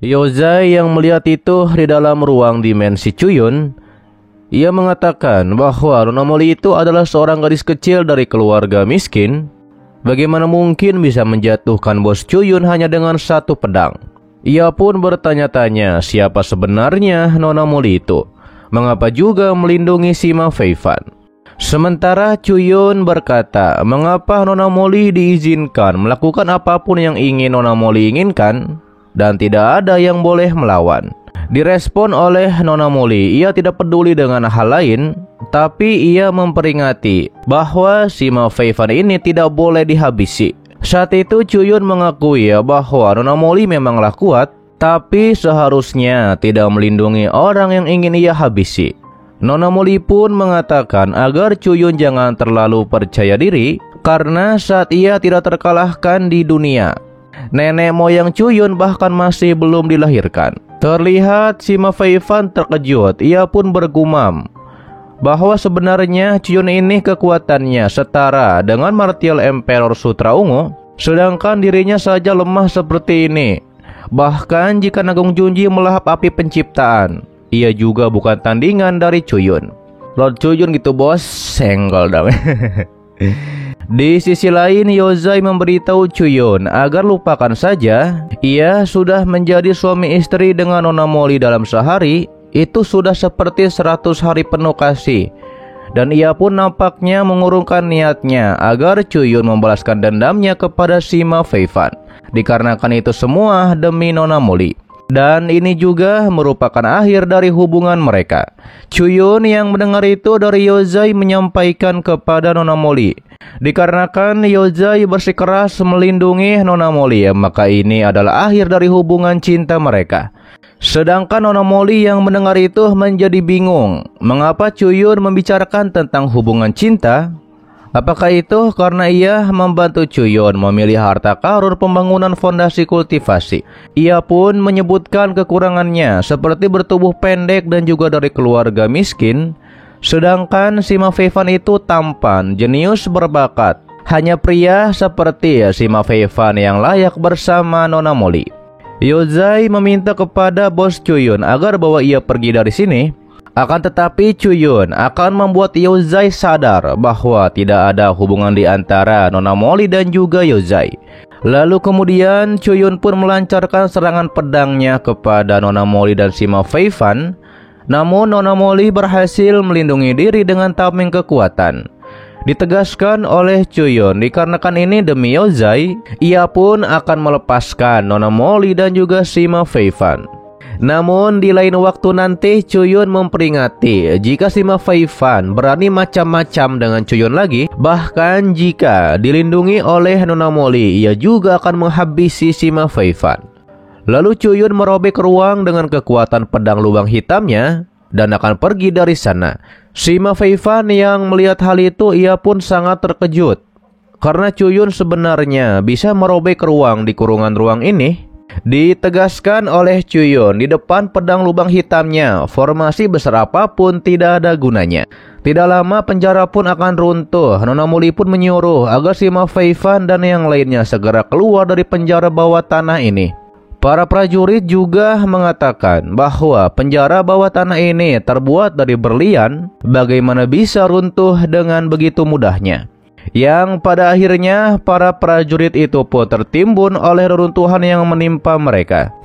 Yozai yang melihat itu di dalam ruang dimensi Cuyun, ia mengatakan bahwa Nona Molly itu adalah seorang gadis kecil dari keluarga miskin. Bagaimana mungkin bisa menjatuhkan bos Cuyun hanya dengan satu pedang? Ia pun bertanya-tanya siapa sebenarnya Nona Molly itu. Mengapa juga melindungi Sima Feifan? Sementara Cuyun berkata, mengapa Nona Molly diizinkan melakukan apapun yang ingin Nona Molly inginkan dan tidak ada yang boleh melawan. Direspon oleh Nona Molly, ia tidak peduli dengan hal lain, tapi ia memperingati bahwa Sima Feifan ini tidak boleh dihabisi. Saat itu Cuyun mengakui bahwa Nona Molly memanglah kuat, tapi seharusnya tidak melindungi orang yang ingin ia habisi. Nona Molly pun mengatakan agar Cuyun jangan terlalu percaya diri karena saat ia tidak terkalahkan di dunia. Nenek moyang Cuyun bahkan masih belum dilahirkan. Terlihat Sima Feifan terkejut. Ia pun bergumam bahwa sebenarnya Cuyun ini kekuatannya setara dengan Martial Emperor Sutra Ungu, sedangkan dirinya saja lemah seperti ini. Bahkan jika Nagung Junji melahap api penciptaan, ia juga bukan tandingan dari Cuyun. Lord Cuyun gitu bos, senggol dong. Di sisi lain, Yozai memberitahu Cuyun agar lupakan saja. Ia sudah menjadi suami istri dengan Nona Molly dalam sehari. Itu sudah seperti 100 hari penuh kasih. Dan ia pun nampaknya mengurungkan niatnya agar Cuyun membalaskan dendamnya kepada Sima Feifan. Dikarenakan itu semua demi Nona Molly. Dan ini juga merupakan akhir dari hubungan mereka. Cuyun yang mendengar itu dari Yozai menyampaikan kepada Nona Molly, dikarenakan Yozai bersikeras melindungi Nona Molly, maka ini adalah akhir dari hubungan cinta mereka. Sedangkan Nona Molly yang mendengar itu menjadi bingung, mengapa Cuyun membicarakan tentang hubungan cinta? Apakah itu karena ia membantu Cuyun memilih harta karun pembangunan fondasi kultivasi? Ia pun menyebutkan kekurangannya seperti bertubuh pendek dan juga dari keluarga miskin. Sedangkan Sima Feifan itu tampan, jenius, berbakat. Hanya pria seperti Sima Feifan yang layak bersama Nona Molly. Yozai meminta kepada bos Cuyun agar bawa ia pergi dari sini. Akan tetapi Cuyun akan membuat Yozai sadar bahwa tidak ada hubungan di antara Nona Molly dan juga Yozai. Lalu kemudian Cuyun pun melancarkan serangan pedangnya kepada Nona Molly dan Sima Feifan. Namun Nona Molly berhasil melindungi diri dengan tameng kekuatan. Ditegaskan oleh Cuyun, dikarenakan ini demi Yozai, ia pun akan melepaskan Nona Molly dan juga Sima Feifan. Namun di lain waktu nanti Cuyun memperingati jika Sima Feifan berani macam-macam dengan Cuyun lagi, bahkan jika dilindungi oleh Nona Molly, ia juga akan menghabisi Sima Feifan. Lalu Cuyun merobek ruang dengan kekuatan pedang lubang hitamnya dan akan pergi dari sana. Sima Feifan yang melihat hal itu, ia pun sangat terkejut karena Cuyun sebenarnya bisa merobek ruang di kurungan ruang ini. Ditegaskan oleh Cuyun, di depan pedang lubang hitamnya, formasi besar apapun tidak ada gunanya. Tidak lama penjara pun akan runtuh. Nona Molly pun menyuruh agar Sima Feifan dan yang lainnya segera keluar dari penjara bawah tanah ini. Para prajurit juga mengatakan bahwa penjara bawah tanah ini terbuat dari berlian. Bagaimana bisa runtuh dengan begitu mudahnya? Yang pada akhirnya para prajurit itu pun tertimbun oleh reruntuhan yang menimpa mereka.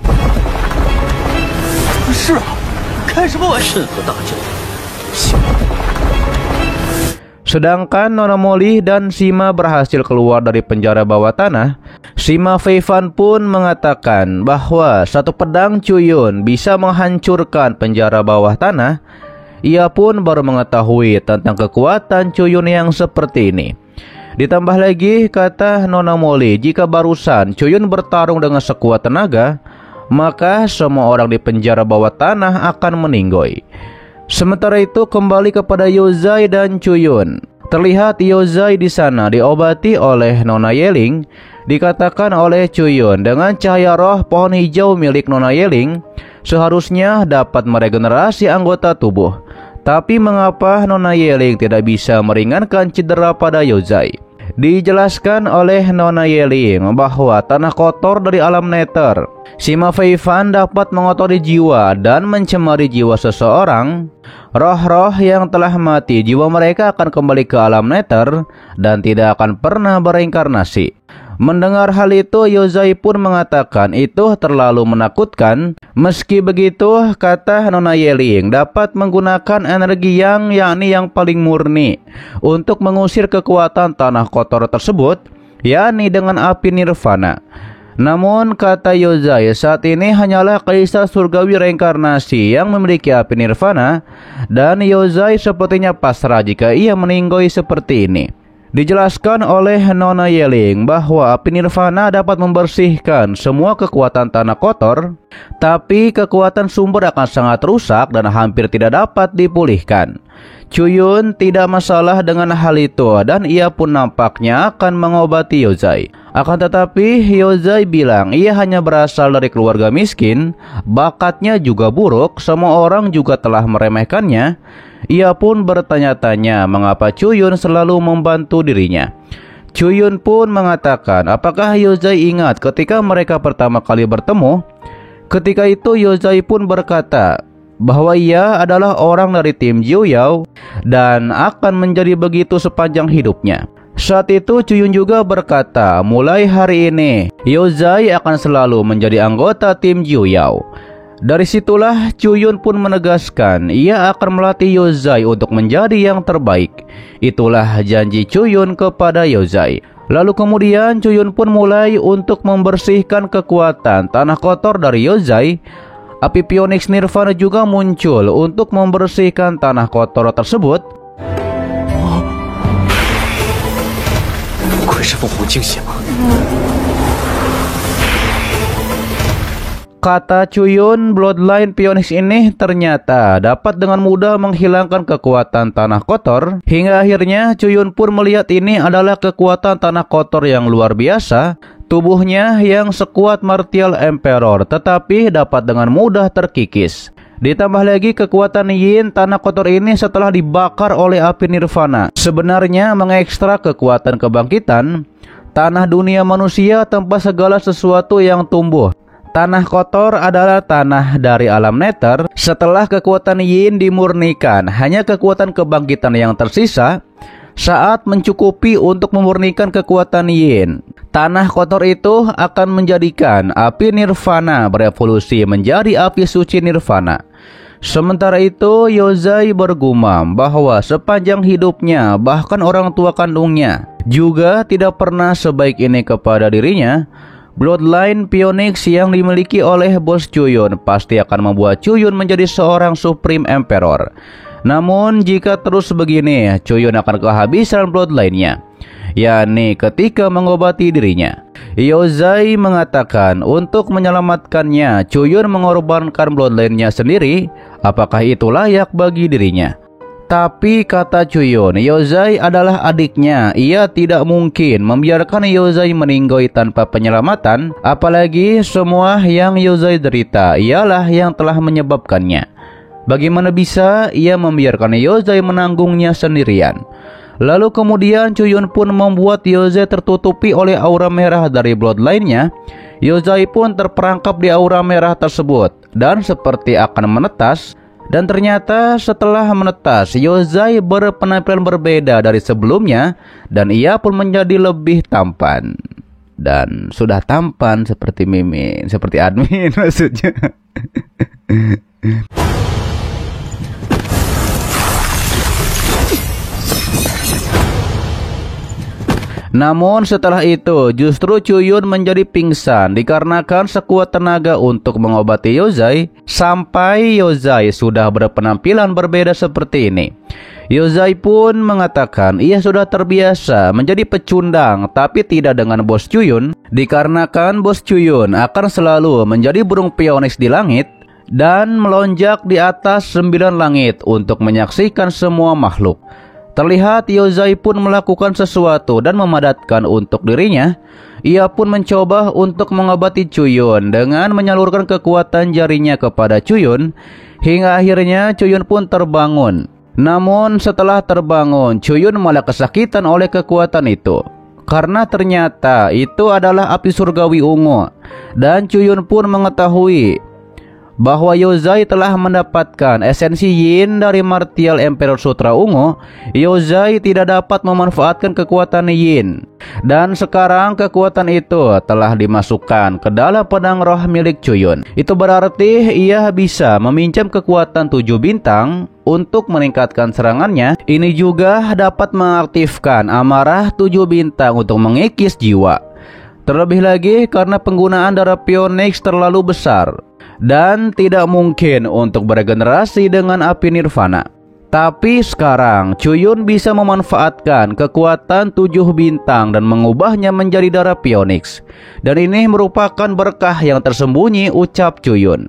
Sedangkan Nona Molly dan Sima berhasil keluar dari penjara bawah tanah. Sima Feifan pun mengatakan bahwa satu pedang Cuyun bisa menghancurkan penjara bawah tanah. Ia pun baru mengetahui tentang kekuatan Cuyun yang seperti ini. Ditambah lagi, kata Nona Molly, jika barusan Cuyun bertarung dengan sekuat tenaga, maka semua orang di penjara bawah tanah akan meninggoy. Sementara itu kembali kepada Yozai dan Cuyun. Terlihat Yozai di sana diobati oleh Nona Yeling. Dikatakan oleh Cuyun, dengan cahaya roh pohon hijau milik Nona Yeling seharusnya dapat meregenerasi anggota tubuh. Tapi mengapa Nona Yeling tidak bisa meringankan cedera pada Yozai? Dijelaskan oleh Nona Yeling bahwa tanah kotor dari alam nether, Sima Feifan dapat mengotori jiwa dan mencemari jiwa seseorang. Roh-roh yang telah mati, jiwa mereka akan kembali ke alam nether dan tidak akan pernah bereinkarnasi. Mendengar hal itu, Yozai pun mengatakan itu terlalu menakutkan. Meski begitu, kata Nona Yeling dapat menggunakan energi yakni yang paling murni untuk mengusir kekuatan tanah kotor tersebut, yakni dengan api nirvana. Namun kata Yozai, saat ini hanyalah kaisar surgawi reinkarnasi yang memiliki api nirvana, dan Yozai sepertinya pasrah jika ia meninggoy seperti ini. Dijelaskan oleh Nona Yeling bahwa api nirvana dapat membersihkan semua kekuatan tanah kotor, tapi kekuatan sumber akan sangat rusak dan hampir tidak dapat dipulihkan. Chuyun tidak masalah dengan hal itu dan ia pun nampaknya akan mengobati Yozai. Akan tetapi Yozai bilang ia hanya berasal dari keluarga miskin, bakatnya juga buruk, semua orang juga telah meremehkannya. Ia pun bertanya-tanya mengapa Chuyun selalu membantu dirinya. Chuyun pun mengatakan apakah Yozai ingat ketika mereka pertama kali bertemu. Ketika itu Yozai pun berkata bahwa ia adalah orang dari tim Jiuyao dan akan menjadi begitu sepanjang hidupnya. Saat itu Chuyun juga berkata mulai hari ini Yozai akan selalu menjadi anggota tim Jiuyao. Dari situlah Chuyun pun menegaskan ia akan melatih Yozai untuk menjadi yang terbaik. Itulah janji Chuyun kepada Yozai. Lalu kemudian Chuyun pun mulai untuk membersihkan kekuatan tanah kotor dari Yozai. Api Phoenix Nirvana juga muncul untuk membersihkan tanah kotor tersebut. Kata Chuyun, Bloodline Phoenix ini ternyata dapat dengan mudah menghilangkan kekuatan tanah kotor. Hingga akhirnya Chuyun pun melihat ini adalah kekuatan tanah kotor yang luar biasa. Tubuhnya yang sekuat Martial Emperor tetapi dapat dengan mudah terkikis. Ditambah lagi kekuatan Yin tanah kotor ini setelah dibakar oleh api nirvana sebenarnya mengekstra kekuatan kebangkitan. Tanah dunia manusia tempat segala sesuatu yang tumbuh. Tanah kotor adalah tanah dari alam nether. Setelah kekuatan Yin dimurnikan, hanya kekuatan kebangkitan yang tersisa saat mencukupi untuk memurnikan kekuatan Yin. Tanah kotor itu akan menjadikan api nirvana berevolusi menjadi api suci nirvana. Sementara itu Yozai bergumam bahwa sepanjang hidupnya bahkan orang tua kandungnya juga tidak pernah sebaik ini kepada dirinya. Bloodline Phoenix yang dimiliki oleh bos Chuyun pasti akan membuat Chuyun menjadi seorang Supreme Emperor. Namun jika terus begini, Chuyun akan kehabisan bloodline-nya, yakni ketika mengobati dirinya. Yozai mengatakan untuk menyelamatkannya, Chuyun mengorbankan bloodline-nya sendiri. Apakah itu layak bagi dirinya? Tapi kata Chuyun, Yozai adalah adiknya. Ia tidak mungkin membiarkan Yozai meninggoy tanpa penyelamatan. Apalagi semua yang Yozai derita ialah yang telah menyebabkannya. Bagaimana bisa ia membiarkan Yozai menanggungnya sendirian? Lalu kemudian Chuyun pun membuat Yozai tertutupi oleh aura merah dari bloodline-nya. Yozai pun terperangkap di aura merah tersebut dan seperti akan menetas. Dan ternyata setelah menetas, Yozai berpenampilan berbeda dari sebelumnya dan ia pun menjadi lebih tampan. Dan sudah tampan seperti Mimin, seperti admin maksudnya. Namun setelah itu justru Chuyun menjadi pingsan dikarenakan sekuat tenaga untuk mengobati Yozai. Sampai Yozai sudah berpenampilan berbeda seperti ini. Yozai pun mengatakan ia sudah terbiasa menjadi pecundang tapi tidak dengan bos Chuyun. Dikarenakan bos Chuyun akan selalu menjadi burung Phoenix di langit dan melonjak di atas 9 langit untuk menyaksikan semua makhluk. Terlihat Yozai pun melakukan sesuatu dan memadatkan untuk dirinya. Ia pun mencoba untuk mengobati Chuyun dengan menyalurkan kekuatan jarinya kepada Chuyun. Hingga akhirnya Chuyun pun terbangun. Namun setelah terbangun, Chuyun malah kesakitan oleh kekuatan itu. karena ternyata itu adalah api surgawi ungu. Dan Chuyun pun mengetahui bahwa Yozai telah mendapatkan esensi yin dari martial Emperor Sutra ungu. Yozai tidak dapat memanfaatkan kekuatan yin, dan sekarang kekuatan itu telah dimasukkan ke dalam pedang roh milik Chuyun. Itu berarti ia bisa meminjam kekuatan 7 bintang untuk meningkatkan serangannya. Ini juga dapat mengaktifkan amarah 7 bintang untuk mengikis jiwa. Terlebih lagi karena penggunaan darah Phoenix terlalu besar dan tidak mungkin untuk beregenerasi dengan api nirvana. Tapi sekarang Chuyun bisa memanfaatkan kekuatan 7 bintang dan mengubahnya menjadi darah Phoenix. Dan ini merupakan berkah yang tersembunyi, ucap Chuyun.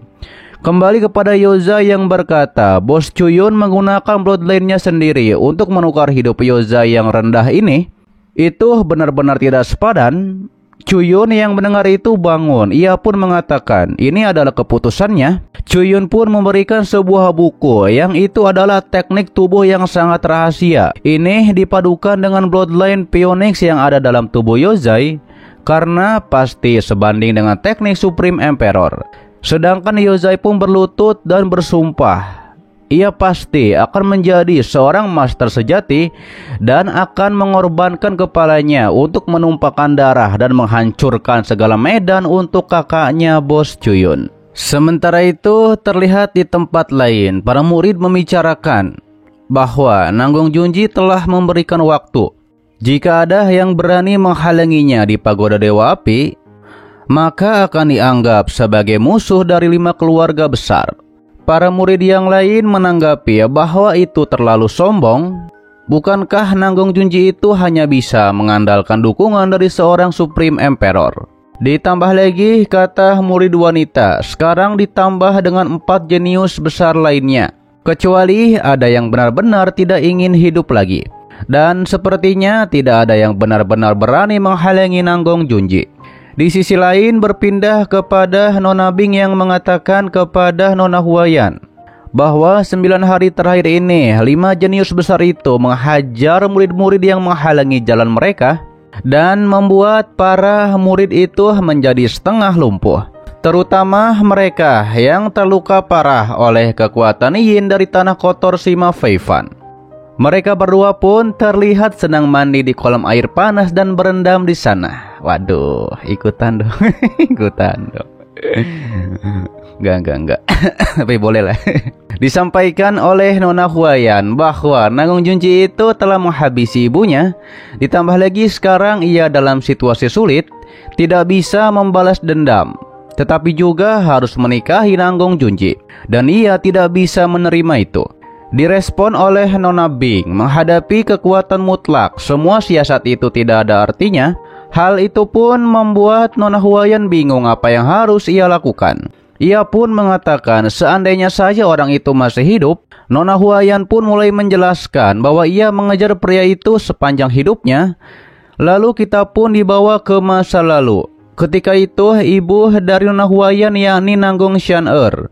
Kembali kepada Yozai yang berkata, bos Chuyun menggunakan bloodline-nya sendiri untuk menukar hidup Yozai yang rendah ini. Itu benar-benar tidak sepadan. Chuyun yang mendengar itu bangun. Ia pun mengatakan ini adalah keputusannya. Chuyun pun memberikan sebuah buku yang itu adalah teknik tubuh yang sangat rahasia. Ini dipadukan dengan bloodline Phoenix yang ada dalam tubuh Yozai, karena pasti sebanding dengan teknik Supreme Emperor. Sedangkan Yozai pun berlutut dan bersumpah ia pasti akan menjadi seorang master sejati dan akan mengorbankan kepalanya untuk menumpahkan darah dan menghancurkan segala medan untuk kakaknya, bos Chuyun. Sementara itu terlihat di tempat lain, para murid membicarakan bahwa Nanggung Junji telah memberikan waktu. Jika ada yang berani menghalanginya di pagoda Dewa Api, maka akan dianggap sebagai musuh dari 5 keluarga besar. Para murid yang lain menanggapi bahwa itu terlalu sombong. Bukankah Nanggung Junji itu hanya bisa mengandalkan dukungan dari seorang Supreme Emperor? Ditambah lagi, kata murid wanita, sekarang ditambah dengan 4 jenius besar lainnya. Kecuali ada yang benar-benar tidak ingin hidup lagi. Dan sepertinya tidak ada yang benar-benar berani menghalangi Nanggung Junji. Di sisi lain berpindah kepada Nona Bing yang mengatakan kepada Nona Huayan bahwa 9 hari terakhir ini 5 jenius besar itu menghajar murid-murid yang menghalangi jalan mereka dan membuat para murid itu menjadi setengah lumpuh. Terutama mereka yang terluka parah oleh kekuatan yin dari tanah kotor Sima Feifan. Mereka berdua pun terlihat senang mandi di kolam air panas dan berendam di sana. Waduh, ikutan dong. Ikutan dong. Enggak. Tapi boleh lah. Disampaikan oleh Nona Huayan bahwa Nanggung Junji itu telah menghabisi ibunya. Ditambah lagi sekarang ia dalam situasi sulit, tidak bisa membalas dendam, tetapi juga harus menikahi Nanggung Junji. Dan ia tidak bisa menerima itu. Direspon oleh Nona Bing, menghadapi kekuatan mutlak, semua siasat itu tidak ada artinya. Hal itu pun membuat Nona Huayan bingung apa yang harus ia lakukan. Ia pun mengatakan seandainya saja orang itu masih hidup. Nona Huayan pun mulai menjelaskan bahwa ia mengejar pria itu sepanjang hidupnya. Lalu kita pun dibawa ke masa lalu. Ketika itu ibu dari Nona Huayan yakni Nanggung Xian'er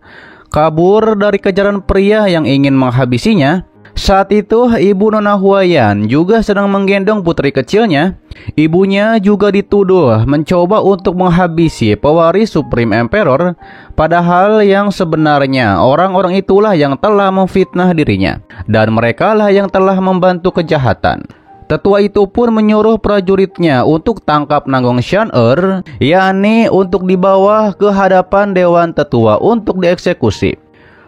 kabur dari kejaran pria yang ingin menghabisinya. Saat itu ibu Nona Huayan juga sedang menggendong putri kecilnya. Ibunya juga dituduh mencoba untuk menghabisi pewaris Supreme Emperor, padahal yang sebenarnya orang-orang itulah yang telah memfitnah dirinya dan merekalah yang telah membantu kejahatan. Tetua itu pun menyuruh prajuritnya untuk tangkap Nanggung Xian'er, yakni untuk dibawa ke hadapan Dewan Tetua untuk dieksekusi.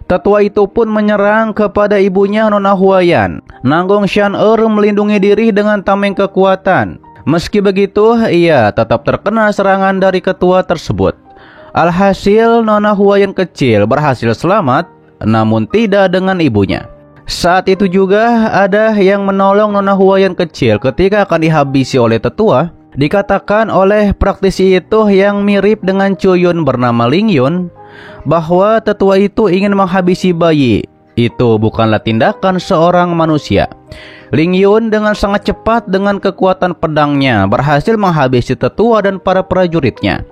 Tetua itu pun menyerang kepada ibunya Nona Huayan. Nanggung Xian'er melindungi diri dengan tameng kekuatan. Meski begitu, ia tetap terkena serangan dari ketua tersebut. Alhasil Nona Huayan kecil berhasil selamat, namun tidak dengan ibunya. Saat itu juga ada yang menolong Nona Huayan kecil ketika akan dihabisi oleh tetua. Dikatakan oleh praktisi itu yang mirip dengan Chuyun bernama Ling Yun bahwa tetua itu ingin menghabisi bayi. Itu bukanlah tindakan seorang manusia. Ling Yun dengan sangat cepat dengan kekuatan pedangnya berhasil menghabisi tetua dan para prajuritnya.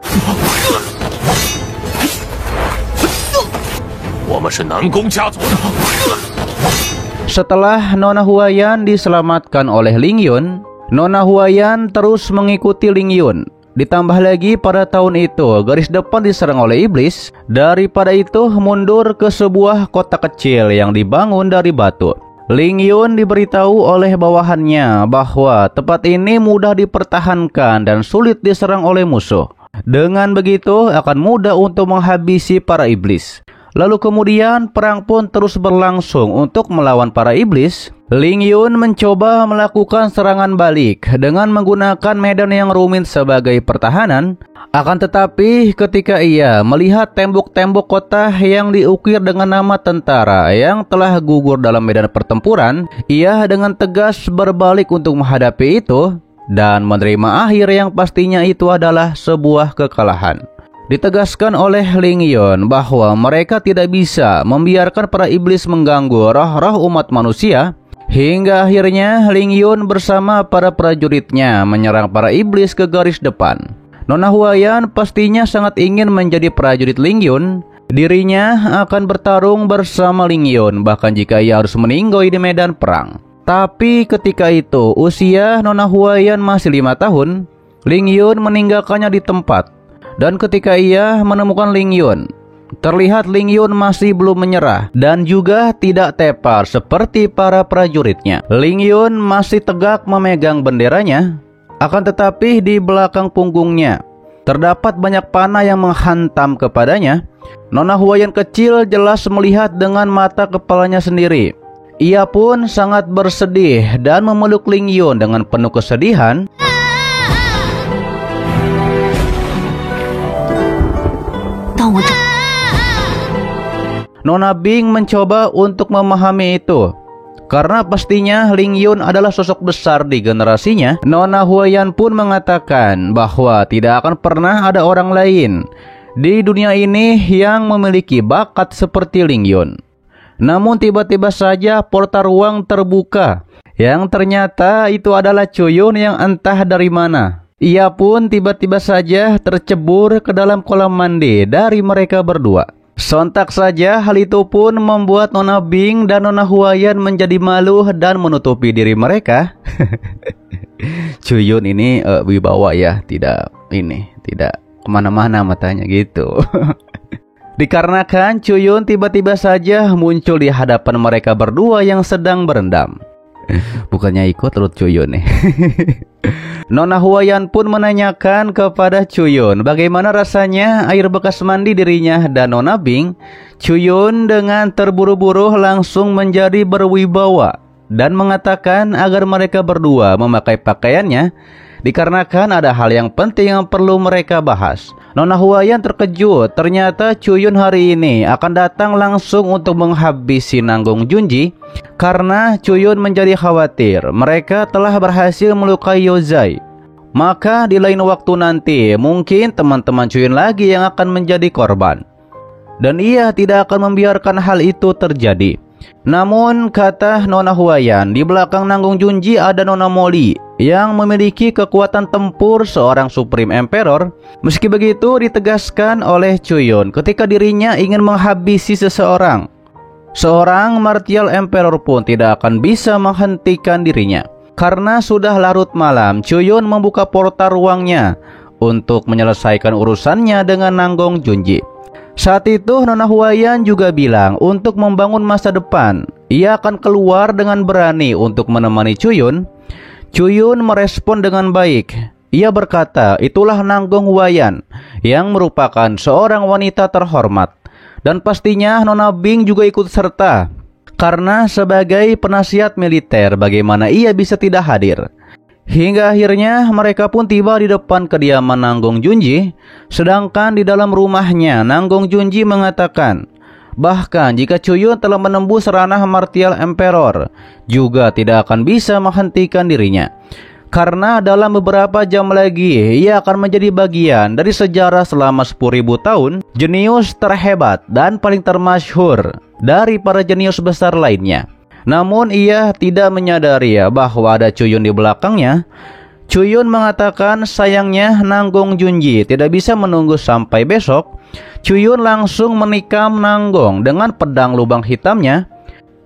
Setelah Nona Huayan diselamatkan oleh Ling Yun, Nona Huayan terus mengikuti Ling Yun. Ditambah lagi pada tahun itu garis depan diserang oleh iblis. Daripada itu mundur ke sebuah kota kecil yang dibangun dari batu. Ling Yun diberitahu oleh bawahannya bahwa tempat ini mudah dipertahankan dan sulit diserang oleh musuh. Dengan begitu akan mudah untuk menghabisi para iblis. Lalu kemudian perang pun terus berlangsung untuk melawan para iblis. Ling Yun mencoba melakukan serangan balik dengan menggunakan medan yang rumit sebagai pertahanan. Akan tetapi ketika ia melihat tembok-tembok kota yang diukir dengan nama tentara yang telah gugur dalam medan pertempuran, ia dengan tegas berbalik untuk menghadapi itu dan menerima akhir yang pastinya itu adalah sebuah kekalahan. Ditegaskan oleh Ling Yun bahwa mereka tidak bisa membiarkan para iblis mengganggu roh-roh umat manusia. Hingga akhirnya Ling Yun bersama para prajuritnya menyerang para iblis ke garis depan. Nona Huayan pastinya sangat ingin menjadi prajurit Ling Yun. Dirinya akan bertarung bersama Ling Yun bahkan jika ia harus meninggoy di medan perang. Tapi ketika itu usia Nona Huayan masih 5 tahun. Ling Yun meninggalkannya di tempat. Dan ketika ia menemukan Ling Yun, terlihat Ling Yun masih belum menyerah dan juga tidak tepar seperti para prajuritnya. Ling Yun masih tegak memegang benderanya, akan tetapi di belakang punggungnya terdapat banyak panah yang menghantam kepadanya. Nona Huayan kecil jelas melihat dengan mata kepalanya sendiri. Ia pun sangat bersedih dan memeluk Ling Yun dengan penuh kesedihan. Nona Bing mencoba untuk memahami itu. Karena pastinya Ling Yun adalah sosok besar di generasinya. Nona Huayan pun mengatakan bahwa tidak akan pernah ada orang lain di dunia ini yang memiliki bakat seperti Ling Yun. Namun tiba-tiba saja portal ruang terbuka, yang ternyata itu adalah Chuyun yang entah dari mana. Ia pun tiba-tiba saja tercebur ke dalam kolam mandi dari mereka berdua. Sontak saja hal itu pun membuat Nona Bing dan Nona Huayan menjadi malu dan menutupi diri mereka. Chuyun ini wibawa ya, tidak kemana-mana matanya gitu. Dikarenakan Chuyun tiba-tiba saja muncul di hadapan mereka berdua yang sedang berendam. Bukannya ikut Lord Chuyun nih. Nona Huayan pun menanyakan kepada Chuyun bagaimana rasanya air bekas mandi dirinya dan Nona Bing. Chuyun dengan terburu-buru langsung menjadi berwibawa dan mengatakan agar mereka berdua memakai pakaiannya dikarenakan ada hal yang penting yang perlu mereka bahas. Nona Huayan terkejut, ternyata Chuyun hari ini akan datang langsung untuk menghabisi Nanggung Junji. Karena Chuyun menjadi khawatir mereka telah berhasil melukai Yozai. Maka di lain waktu nanti mungkin teman-teman Chuyun lagi yang akan menjadi korban. Dan ia tidak akan membiarkan hal itu terjadi. Namun kata Nona Huayan, di belakang Nanggung Junji ada Nona Molly yang memiliki kekuatan tempur seorang Supreme Emperor. Meski begitu ditegaskan oleh Chuyun ketika dirinya ingin menghabisi seseorang, seorang Martial Emperor pun tidak akan bisa menghentikan dirinya. Karena sudah larut malam, Chuyun membuka portal ruangnya untuk menyelesaikan urusannya dengan Nanggung Junji. Saat itu Nona Huayan juga bilang untuk membangun masa depan, ia akan keluar dengan berani untuk menemani Chuyun. Chuyun merespon dengan baik. Ia berkata, itulah Nanggung Huayan yang merupakan seorang wanita terhormat. Dan pastinya Nona Bing juga ikut serta. Karena sebagai penasihat militer bagaimana ia bisa tidak hadir. Hingga akhirnya mereka pun tiba di depan kediaman Nanggung Junji. Sedangkan di dalam rumahnya Nanggung Junji mengatakan, bahkan jika Chuyun telah menembus ranah Martial Emperor, juga tidak akan bisa menghentikan dirinya. Karena dalam beberapa jam lagi ia akan menjadi bagian dari sejarah selama 10.000 tahun, jenius terhebat dan paling termasyhur dari para jenius besar lainnya. Namun ia tidak menyadari bahwa ada Chuyun di belakangnya. Chuyun mengatakan sayangnya Nanggung Junji tidak bisa menunggu sampai besok. Chuyun langsung menikam Nanggung dengan pedang lubang hitamnya.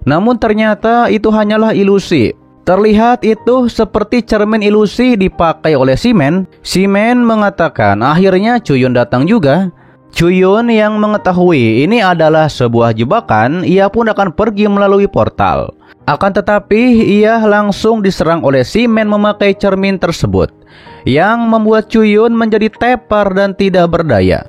Namun ternyata itu hanyalah ilusi. Terlihat itu seperti cermin ilusi dipakai oleh Shimen. Shimen mengatakan akhirnya Chuyun datang juga. Chuyun yang mengetahui ini adalah sebuah jebakan, ia pun akan pergi melalui portal. Akan tetapi ia langsung diserang oleh Shimen memakai cermin tersebut, yang membuat Chuyun menjadi tepar dan tidak berdaya.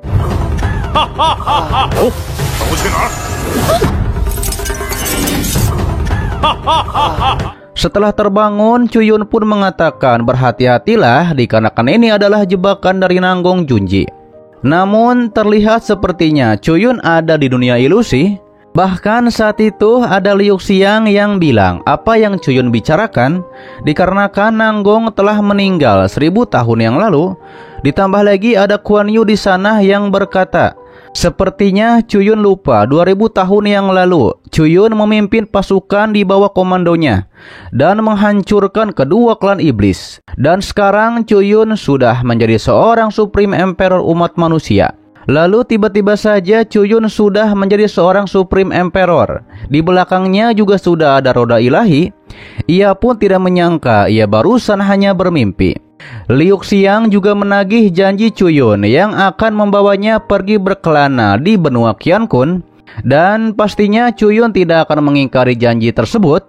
Setelah terbangun, Chuyun pun mengatakan berhati-hatilah dikarenakan ini adalah jebakan dari Nanggong Junji. Namun terlihat sepertinya Chuyun ada di dunia ilusi. Bahkan saat itu ada Liu Xiang yang bilang apa yang Chuyun bicarakan dikarenakan Nanggong telah meninggal 1000 tahun yang lalu. Ditambah lagi ada Kuan Yu di sana yang berkata, sepertinya Chuyun lupa 2000 tahun yang lalu Chuyun memimpin pasukan di bawah komandonya dan menghancurkan kedua klan iblis. Dan sekarang Chuyun sudah menjadi seorang Supreme Emperor umat manusia. Lalu tiba-tiba saja Chuyun sudah menjadi seorang Supreme Emperor. Di belakangnya juga sudah ada roda ilahi. Ia pun tidak menyangka ia barusan hanya bermimpi. Liu Xiang juga menagih janji Chuyun yang akan membawanya pergi berkelana di benua Qiankun. Dan pastinya Chuyun tidak akan mengingkari janji tersebut.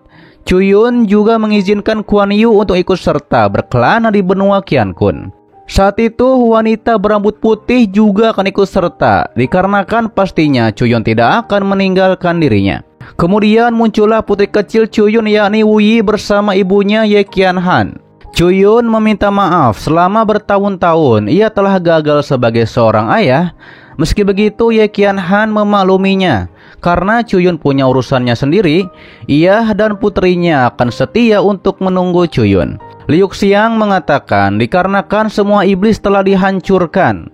Chuyun juga mengizinkan Kuan Yu untuk ikut serta berkelana di benua Qiankun. Saat itu wanita berambut putih juga akan ikut serta, dikarenakan pastinya Chuyun tidak akan meninggalkan dirinya. Kemudian muncullah putri kecil Chuyun yakni Wu Yi bersama ibunya Ye Qianhan. Chuyun meminta maaf selama bertahun-tahun ia telah gagal sebagai seorang ayah. Meski begitu Ye Qianhan memakluminya. Karena Chuyun punya urusannya sendiri, ia dan putrinya akan setia untuk menunggu Chuyun. Liu Xiang mengatakan dikarenakan semua iblis telah dihancurkan,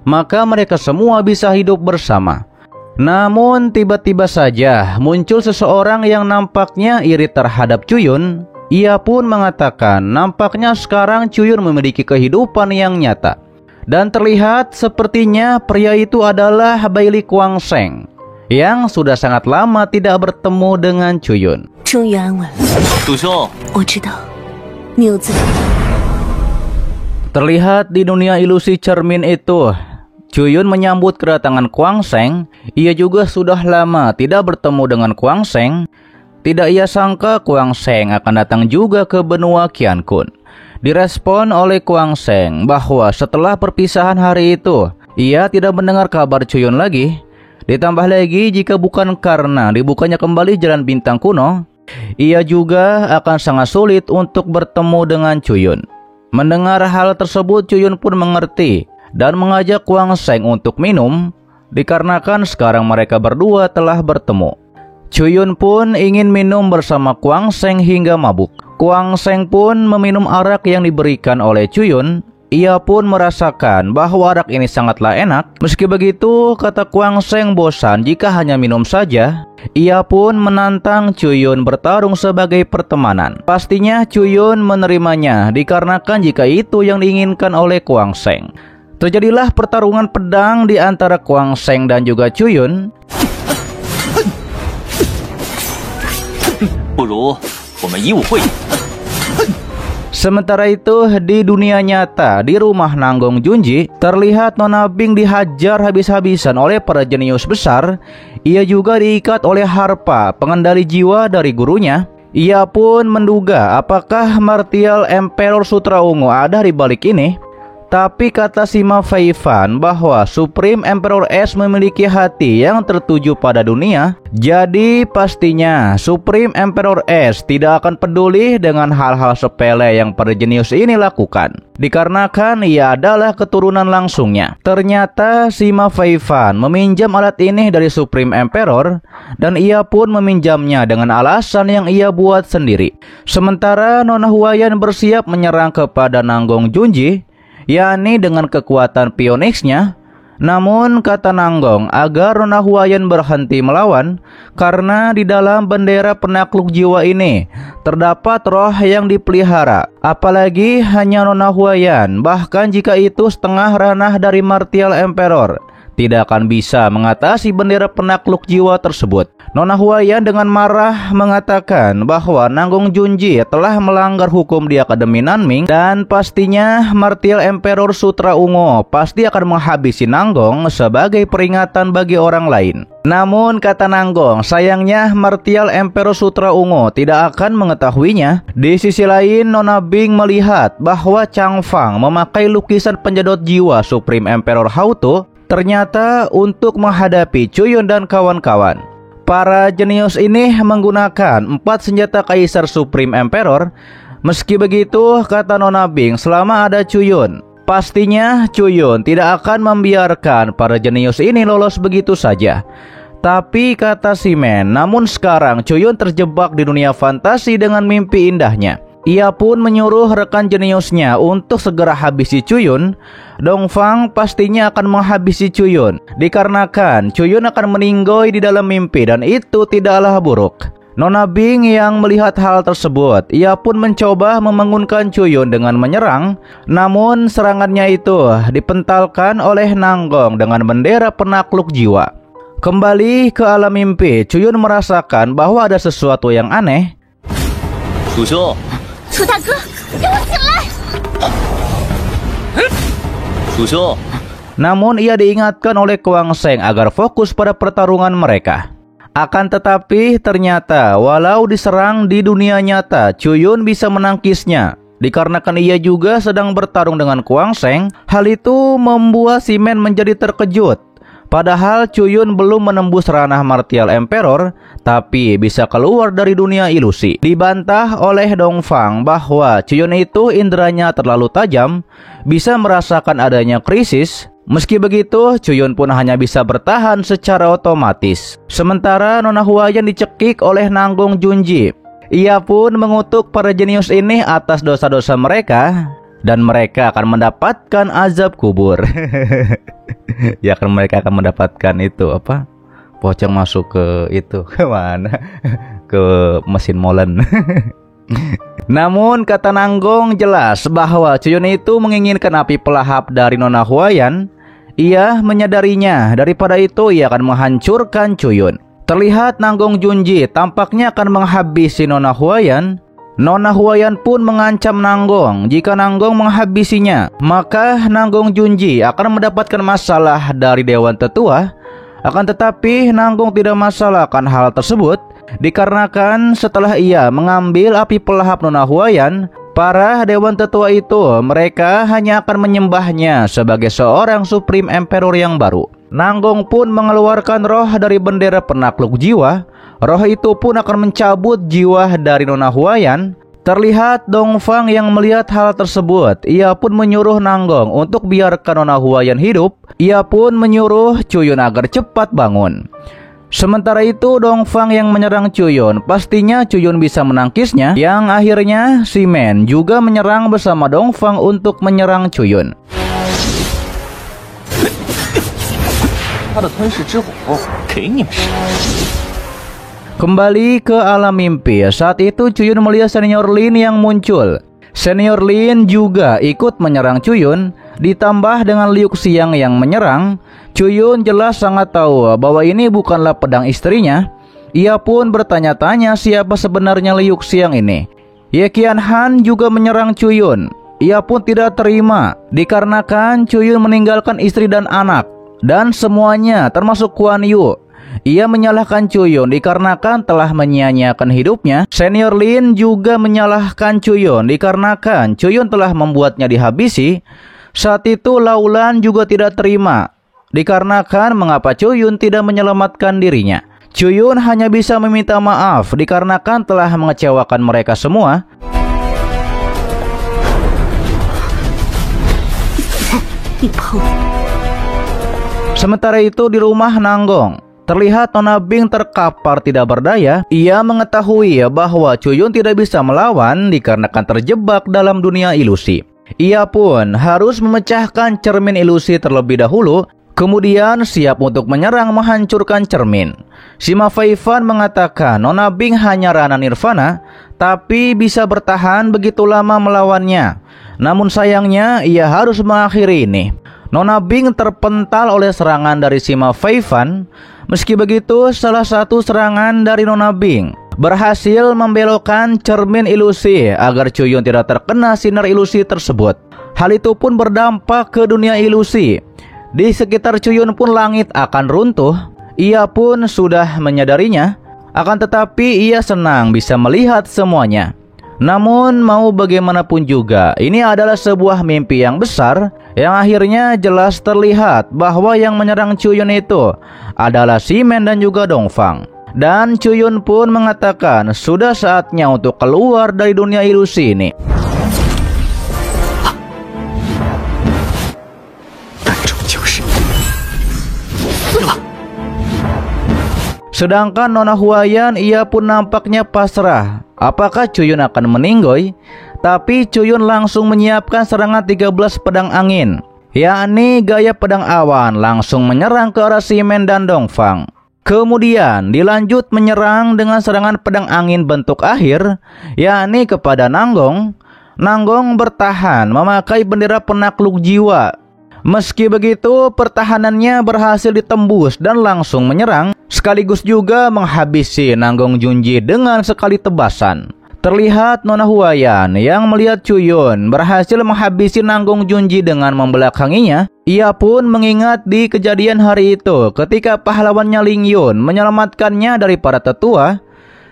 maka mereka semua bisa hidup bersama. Namun tiba-tiba saja muncul seseorang yang nampaknya iri terhadap Chuyun. Ia pun mengatakan nampaknya sekarang Chuyun memiliki kehidupan yang nyata. Dan terlihat sepertinya pria itu adalah Baili Kuangseng yang sudah sangat lama tidak bertemu dengan Chuyun. Terlihat di dunia ilusi cermin itu, Chuyun menyambut kedatangan Kuangseng. Ia juga sudah lama tidak bertemu dengan Kuangseng. Tidak ia sangka Kuangseng akan datang juga ke benua Qiankun. Direspon oleh Kuangseng bahwa setelah perpisahan hari itu, ia tidak mendengar kabar Chuyun lagi. Ditambah lagi jika bukan karena dibukanya kembali jalan bintang kuno, ia juga akan sangat sulit untuk bertemu dengan Chuyun. Mendengar hal tersebut, Chuyun pun mengerti dan mengajak Kuangseng untuk minum, dikarenakan sekarang mereka berdua telah bertemu. Chuyun pun ingin minum bersama Kuangseng hingga mabuk. Kuangseng pun meminum arak yang diberikan oleh Chuyun. Ia pun merasakan bahwa arak ini sangatlah enak. Meski begitu, kata Kuangseng bosan jika hanya minum saja. Ia pun menantang Chuyun bertarung sebagai pertemanan. Pastinya Chuyun menerimanya dikarenakan jika itu yang diinginkan oleh Kuangseng. Terjadilah pertarungan pedang di antara Kuangseng dan juga Chuyun. Sementara itu di dunia nyata, di rumah Nanggong Junji, terlihat Nona Bing dihajar habis-habisan oleh para jenius besar. Ia juga diikat oleh harpa pengendali jiwa dari gurunya. Ia pun menduga apakah Martial Emperor Sutra Ungu ada di balik ini. Tapi kata Sima Feifan bahwa Supreme Emperor S memiliki hati yang tertuju pada dunia. Jadi pastinya Supreme Emperor S tidak akan peduli dengan hal-hal sepele yang para jenius ini lakukan, dikarenakan ia adalah keturunan langsungnya. Ternyata Sima Feifan meminjam alat ini dari Supreme Emperor, dan ia pun meminjamnya dengan alasan yang ia buat sendiri. Sementara Nona Huayan bersiap menyerang kepada Nanggong Junji, yakni dengan kekuatan Phoenix-nya. Namun kata Nanggong agar Nona Huayan berhenti melawan, karena di dalam bendera penakluk jiwa ini terdapat roh yang dipelihara. Apalagi hanya Nona Huayan, bahkan jika itu setengah ranah dari Martial Emperor, tidak akan bisa mengatasi bendera penakluk jiwa tersebut. Nona Huayan dengan marah mengatakan bahwa Nanggong Junji telah melanggar hukum di Akademi Nanming dan pastinya Martial Emperor Sutra Ungu pasti akan menghabisi Nanggong sebagai peringatan bagi orang lain. Namun kata Nanggong, sayangnya Martial Emperor Sutra Ungu tidak akan mengetahuinya. Di sisi lain, Nona Bing melihat bahwa Chang Fang memakai lukisan penjedot jiwa Supreme Emperor Hauto ternyata untuk menghadapi Chuyun dan kawan-kawan. Para jenius ini menggunakan 4 senjata Kaisar Supreme Emperor. Meski begitu, kata Nona Bing, selama ada Chuyun, pastinya Chuyun tidak akan membiarkan para jenius ini lolos begitu saja. Tapi kata Simen, namun sekarang Chuyun terjebak di dunia fantasi dengan mimpi indahnya. Ia pun menyuruh rekan jeniusnya untuk segera habisi Chuyun. Dongfang pastinya akan menghabisi Chuyun, dikarenakan Chuyun akan meninggoy di dalam mimpi dan itu tidaklah buruk. Nona Bing yang melihat hal tersebut, ia pun mencoba membangunkan Chuyun dengan menyerang. Namun serangannya itu dipentalkan oleh Nanggong dengan bendera penakluk jiwa. Kembali ke alam mimpi, Chuyun merasakan bahwa ada sesuatu yang aneh. Susho, 楚大哥，给我醒来！ Susho, Namun ia diingatkan oleh Kuang Seng agar fokus pada pertarungan mereka. Akan tetapi ternyata walau diserang di dunia nyata, Chuyun bisa menangkisnya. Dikarenakan ia juga sedang bertarung dengan Kuang Seng, hal itu membuat Simen menjadi terkejut. Padahal Chuyun belum menembus ranah Martial Emperor, tapi bisa keluar dari dunia ilusi. Dibantah oleh Dongfang bahwa Chuyun itu inderanya terlalu tajam, bisa merasakan adanya krisis. Meski begitu, Chuyun pun hanya bisa bertahan secara otomatis. Sementara Nona Huayan dicekik oleh Nanggong Junji. Ia pun mengutuk para jenius ini atas dosa-dosa mereka, dan mereka akan mendapatkan azab kubur. Ya kan mereka akan mendapatkan itu apa? Pocong masuk ke itu ke mana? Ke mesin molen. Namun kata Nanggong jelas bahwa Chuyun itu menginginkan api pelahap dari Nona Huayan. Ia menyadarinya, daripada itu ia akan menghancurkan Chuyun. Terlihat Nanggong Junji tampaknya akan menghabisi Nona Huayan. Nona Huayan pun mengancam Nanggong, jika Nanggong menghabisinya, maka Nanggong Junji akan mendapatkan masalah dari Dewan Tetua. Akan tetapi Nanggong tidak masalahkan hal tersebut, dikarenakan setelah ia mengambil api pelahap Nona Huayan, para Dewan Tetua itu mereka hanya akan menyembahnya sebagai seorang Supreme Emperor yang baru. Nanggong pun mengeluarkan roh dari bendera penakluk jiwa. Roh itu pun akan mencabut jiwa dari Nona Huayan. Terlihat Dongfang yang melihat hal tersebut. Ia pun menyuruh Nanggong untuk biarkan Nona Huayan hidup. Ia pun menyuruh Chuyun agar cepat bangun. Sementara itu Dongfang yang menyerang Chuyun, pastinya Chuyun bisa menangkisnya. Yang akhirnya Simen juga menyerang bersama Dongfang untuk menyerang Chuyun. 他的吞噬之火给你们使。 Kembali ke alam mimpi, saat itu Chuyun melihat Senior Lin yang muncul. Senior Lin juga ikut menyerang Chuyun, ditambah dengan Liu Xiang yang menyerang. Chuyun jelas sangat tahu bahwa ini bukanlah pedang istrinya. Ia pun bertanya-tanya siapa sebenarnya Liu Xiang ini. Ye Qianhan juga menyerang Chuyun. Ia pun tidak terima, dikarenakan Chuyun meninggalkan istri dan anak, dan semuanya termasuk Kuan Yu. Ia menyalahkan Chuyun dikarenakan telah menyia-nyiakan hidupnya. Senior Lin juga menyalahkan Chuyun dikarenakan Chuyun telah membuatnya dihabisi. Saat itu Laulan juga tidak terima dikarenakan mengapa Chuyun tidak menyelamatkan dirinya. Chuyun hanya bisa meminta maaf dikarenakan telah mengecewakan mereka semua. Sementara itu di rumah Nanggong, terlihat Nona Bing terkapar tidak berdaya. Ia mengetahui bahwa Chuyun tidak bisa melawan dikarenakan terjebak dalam dunia ilusi. Ia pun harus memecahkan cermin ilusi terlebih dahulu, kemudian siap untuk menyerang menghancurkan cermin. Sima Feifan mengatakan Nona Bing hanya Rana Nirvana, tapi bisa bertahan begitu lama melawannya. Namun sayangnya ia harus mengakhiri ini. Nona Bing terpental oleh serangan dari Sima Feifan. Meski begitu, salah satu serangan dari Nona Bing berhasil membelokkan cermin ilusi agar Chuyun tidak terkena sinar ilusi tersebut. Hal itu pun berdampak ke dunia ilusi. Di sekitar Chuyun pun langit akan runtuh. Ia pun sudah menyadarinya, akan tetapi ia senang bisa melihat semuanya. Namun mau bagaimanapun juga, ini adalah sebuah mimpi yang besar yang akhirnya jelas terlihat bahwa yang menyerang Chuyun itu adalah Ximen dan juga Dongfang. Dan Chuyun pun mengatakan sudah saatnya untuk keluar dari dunia ilusi ini. Sedangkan Nona Huayan ia pun nampaknya pasrah. Apakah Chuyun akan meninggoy? Tapi Chuyun langsung menyiapkan serangan 13 pedang angin, yakni gaya pedang awan, langsung menyerang ke arah Ximen dan Dongfang. Kemudian dilanjut menyerang dengan serangan pedang angin bentuk akhir, yakni kepada Nanggong. Nanggong bertahan memakai bendera penakluk jiwa. Meski begitu, pertahanannya berhasil ditembus dan langsung menyerang, sekaligus juga menghabisi Nanggong Junji dengan sekali tebasan. Terlihat Nona Huayan yang melihat Chuyun berhasil menghabisi Nanggong Junji dengan membelakanginya. Ia pun mengingat di kejadian hari itu ketika pahlawannya Ling Yun menyelamatkannya dari para tetua.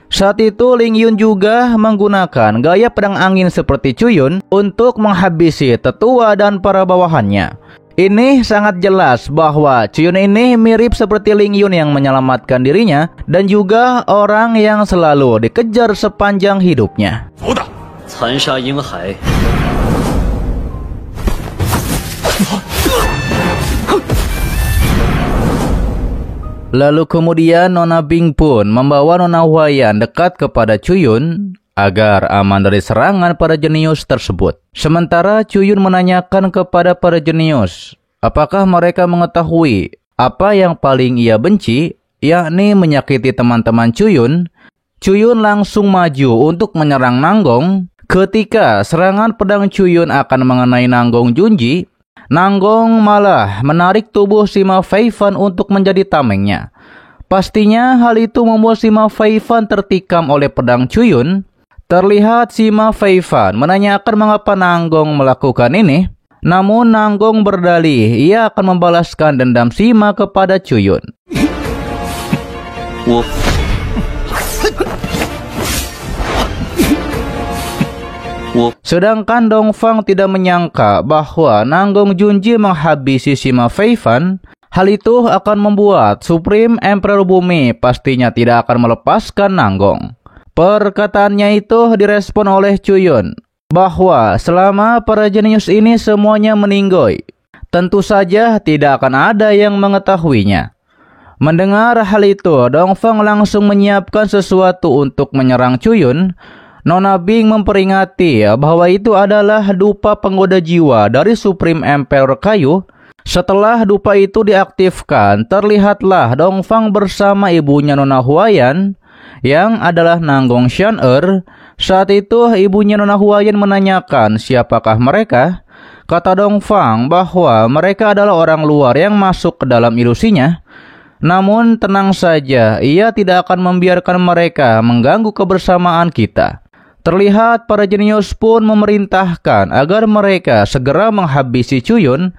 Saat itu Ling Yun juga menggunakan gaya pedang angin seperti Chuyun untuk menghabisi tetua dan para bawahannya. Ini sangat jelas bahwa Chuyun ini mirip seperti Ling Yun yang menyelamatkan dirinya dan juga orang yang selalu dikejar sepanjang hidupnya. Lalu kemudian Nona Bing pun membawa Nona Huayan dekat kepada Chuyun agar aman dari serangan para jenius tersebut. Sementara Chuyun menanyakan kepada para jenius, apakah mereka mengetahui apa yang paling ia benci, yakni menyakiti teman-teman Chuyun. Chuyun langsung maju untuk menyerang Nanggong. Ketika serangan pedang Chuyun akan mengenai Nanggong Junji, Nanggong malah menarik tubuh Sima Feifan untuk menjadi tamengnya. Pastinya hal itu membuat Sima Feifan tertikam oleh pedang Chuyun. Terlihat Sima Feifan menanyakan mengapa Nanggong melakukan ini. Namun Nanggong berdalih ia akan membalaskan dendam Sima kepada Chuyun. Sedangkan Dongfang tidak menyangka bahwa Nanggong Junji menghabisi Sima Feifan. Hal itu akan membuat Supreme Emperor Bumi pastinya tidak akan melepaskan Nanggong. Perkataannya itu direspon oleh Chuyun bahwa selama para jenius ini semuanya meninggoy, tentu saja tidak akan ada yang mengetahuinya. Mendengar hal itu, Dongfang langsung menyiapkan sesuatu untuk menyerang Chuyun. Nona Bing memperingati bahwa itu adalah dupa penggoda jiwa dari Supreme Emperor Kayu. Setelah dupa itu diaktifkan, terlihatlah Dongfang bersama ibunya Nona Huayan yang adalah Nanggong Xian'er. Saat itu ibunya Nona Huayan menanyakan siapakah mereka. Kata Dongfang bahwa mereka adalah orang luar yang masuk ke dalam ilusinya. Namun tenang saja, ia tidak akan membiarkan mereka mengganggu kebersamaan kita. Terlihat para jenius pun memerintahkan agar mereka segera menghabisi Chuyun,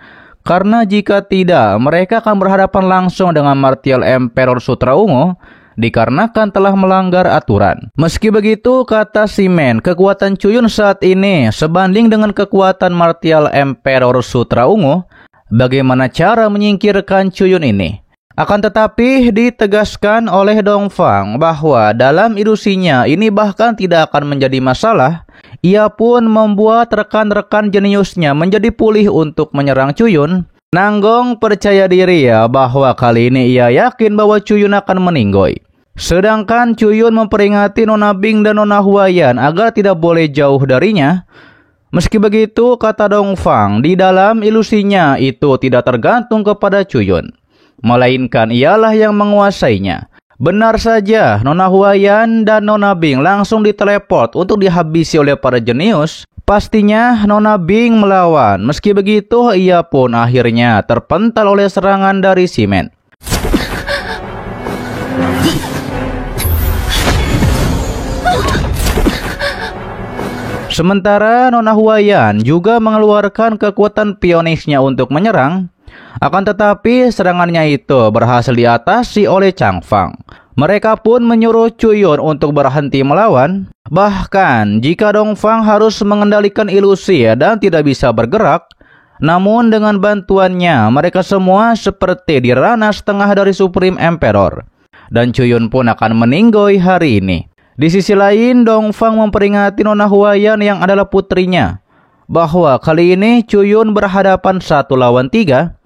karena jika tidak mereka akan berhadapan langsung dengan Martial Emperor Sutra Ungu dikarenakan telah melanggar aturan. Meski begitu, kata Ximen, kekuatan Chuyun saat ini sebanding dengan kekuatan Martial Emperor Sutra Ungu. Bagaimana cara menyingkirkan Chuyun ini? Akan tetapi ditegaskan oleh Dongfang bahwa dalam ilusinya ini bahkan tidak akan menjadi masalah. Ia pun membuat rekan-rekan jeniusnya menjadi pulih untuk menyerang Chuyun. Nanggong percaya diri bahwa kali ini ia yakin bahwa Chuyun akan meninggoy. Sedangkan Chuyun memperingati Nona Bing dan Nona Huayan agar tidak boleh jauh darinya. Meski begitu, kata Dongfang, di dalam ilusinya itu tidak tergantung kepada Chuyun, melainkan ialah yang menguasainya. Benar saja, Nona Huayan dan Nona Bing langsung diteleport untuk dihabisi oleh para jenius. Pastinya Nona Bing melawan. Meski begitu, ia pun akhirnya terpental oleh serangan dari Shimen. Sementara Nona Huayan juga mengeluarkan kekuatan pionisnya untuk menyerang. Akan tetapi serangannya itu berhasil diatasi oleh Changfang. Mereka pun menyuruh Chuyun untuk berhenti melawan. Bahkan jika Dongfang harus mengendalikan ilusi dan tidak bisa bergerak, namun dengan bantuannya mereka semua seperti dirana setengah dari Supreme Emperor. Dan Chuyun pun akan meninggoy hari ini. Di sisi lain, Dongfang memperingati Nona Huayan yang adalah putrinya, bahwa kali ini Chuyun berhadapan 1 lawan 3.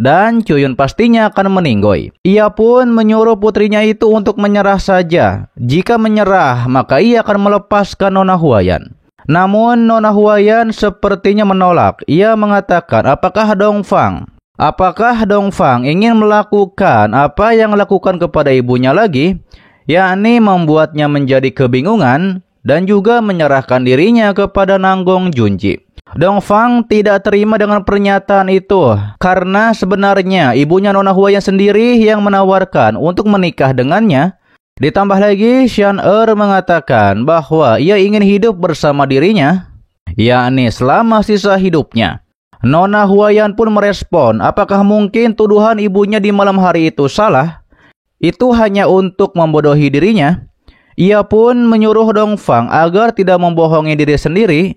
Dan Chuyun pastinya akan meninggoy. Ia pun menyuruh putrinya itu untuk menyerah saja. Jika menyerah, maka ia akan melepaskan Nona Huayan. Namun Nona Huayan sepertinya menolak. Ia mengatakan, apakah Dongfang ingin melakukan apa yang lakukan kepada ibunya lagi, yakni membuatnya menjadi kebingungan dan juga menyerahkan dirinya kepada Nanggong Junji. Dongfang tidak terima dengan pernyataan itu karena sebenarnya ibunya Nona Huayan sendiri yang menawarkan untuk menikah dengannya. Ditambah lagi Xian mengatakan bahwa ia ingin hidup bersama dirinya, yakni selama sisa hidupnya. Nona Huayan pun merespon, apakah mungkin tuduhan ibunya di malam hari itu salah? Itu hanya untuk membodohi dirinya. Ia pun menyuruh Dongfang agar tidak membohongi diri sendiri,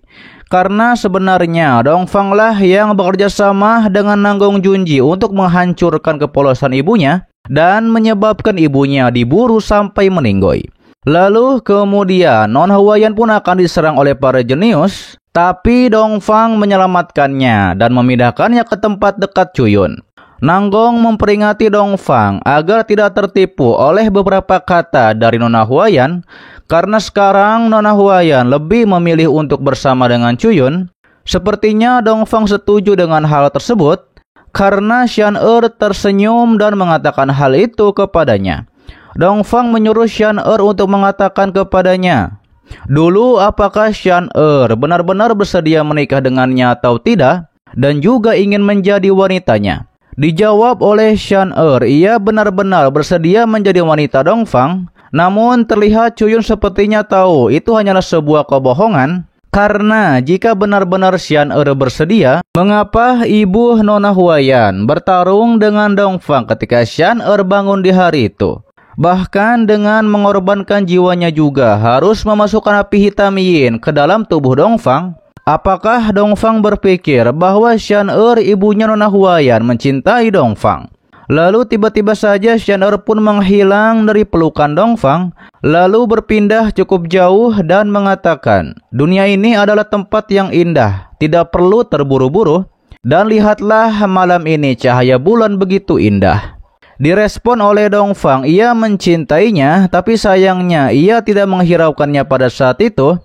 karena sebenarnya Dongfang lah yang bekerja sama dengan Nanggong Junji untuk menghancurkan kepolosan ibunya dan menyebabkan ibunya diburu sampai meninggoy. Lalu kemudian Nona Huayan pun akan diserang oleh para jenius, tapi Dongfang menyelamatkannya dan memindahkannya ke tempat dekat Chuyun. Nanggong memperingati Dongfang agar tidak tertipu oleh beberapa kata dari Nona Huayan, karena sekarang Nona Huayan lebih memilih untuk bersama dengan Chuyun. Sepertinya Dongfang setuju dengan hal tersebut, karena Xian tersenyum dan mengatakan hal itu kepadanya. Dongfang menyuruh Xian untuk mengatakan kepadanya, dulu apakah Xian benar-benar bersedia menikah dengannya atau tidak, dan juga ingin menjadi wanitanya. Dijawab oleh Xian ia benar-benar bersedia menjadi wanita Dongfang. Namun terlihat Chuyun sepertinya tahu itu hanyalah sebuah kebohongan. Karena jika benar-benar Xian bersedia, mengapa ibu Nona Huayan bertarung dengan Dongfang ketika Xian bangun di hari itu? Bahkan dengan mengorbankan jiwanya juga harus memasukkan api hitam yin ke dalam tubuh Dongfang. Apakah Dongfang berpikir bahwa Xian ibunya Nona Huayan mencintai Dongfang? Lalu tiba-tiba saja Xian pun menghilang dari pelukan Dongfang, lalu berpindah cukup jauh dan mengatakan, dunia ini adalah tempat yang indah, tidak perlu terburu-buru, dan lihatlah malam ini cahaya bulan begitu indah. Direspon oleh Dongfang, ia mencintainya, tapi sayangnya ia tidak menghiraukannya pada saat itu.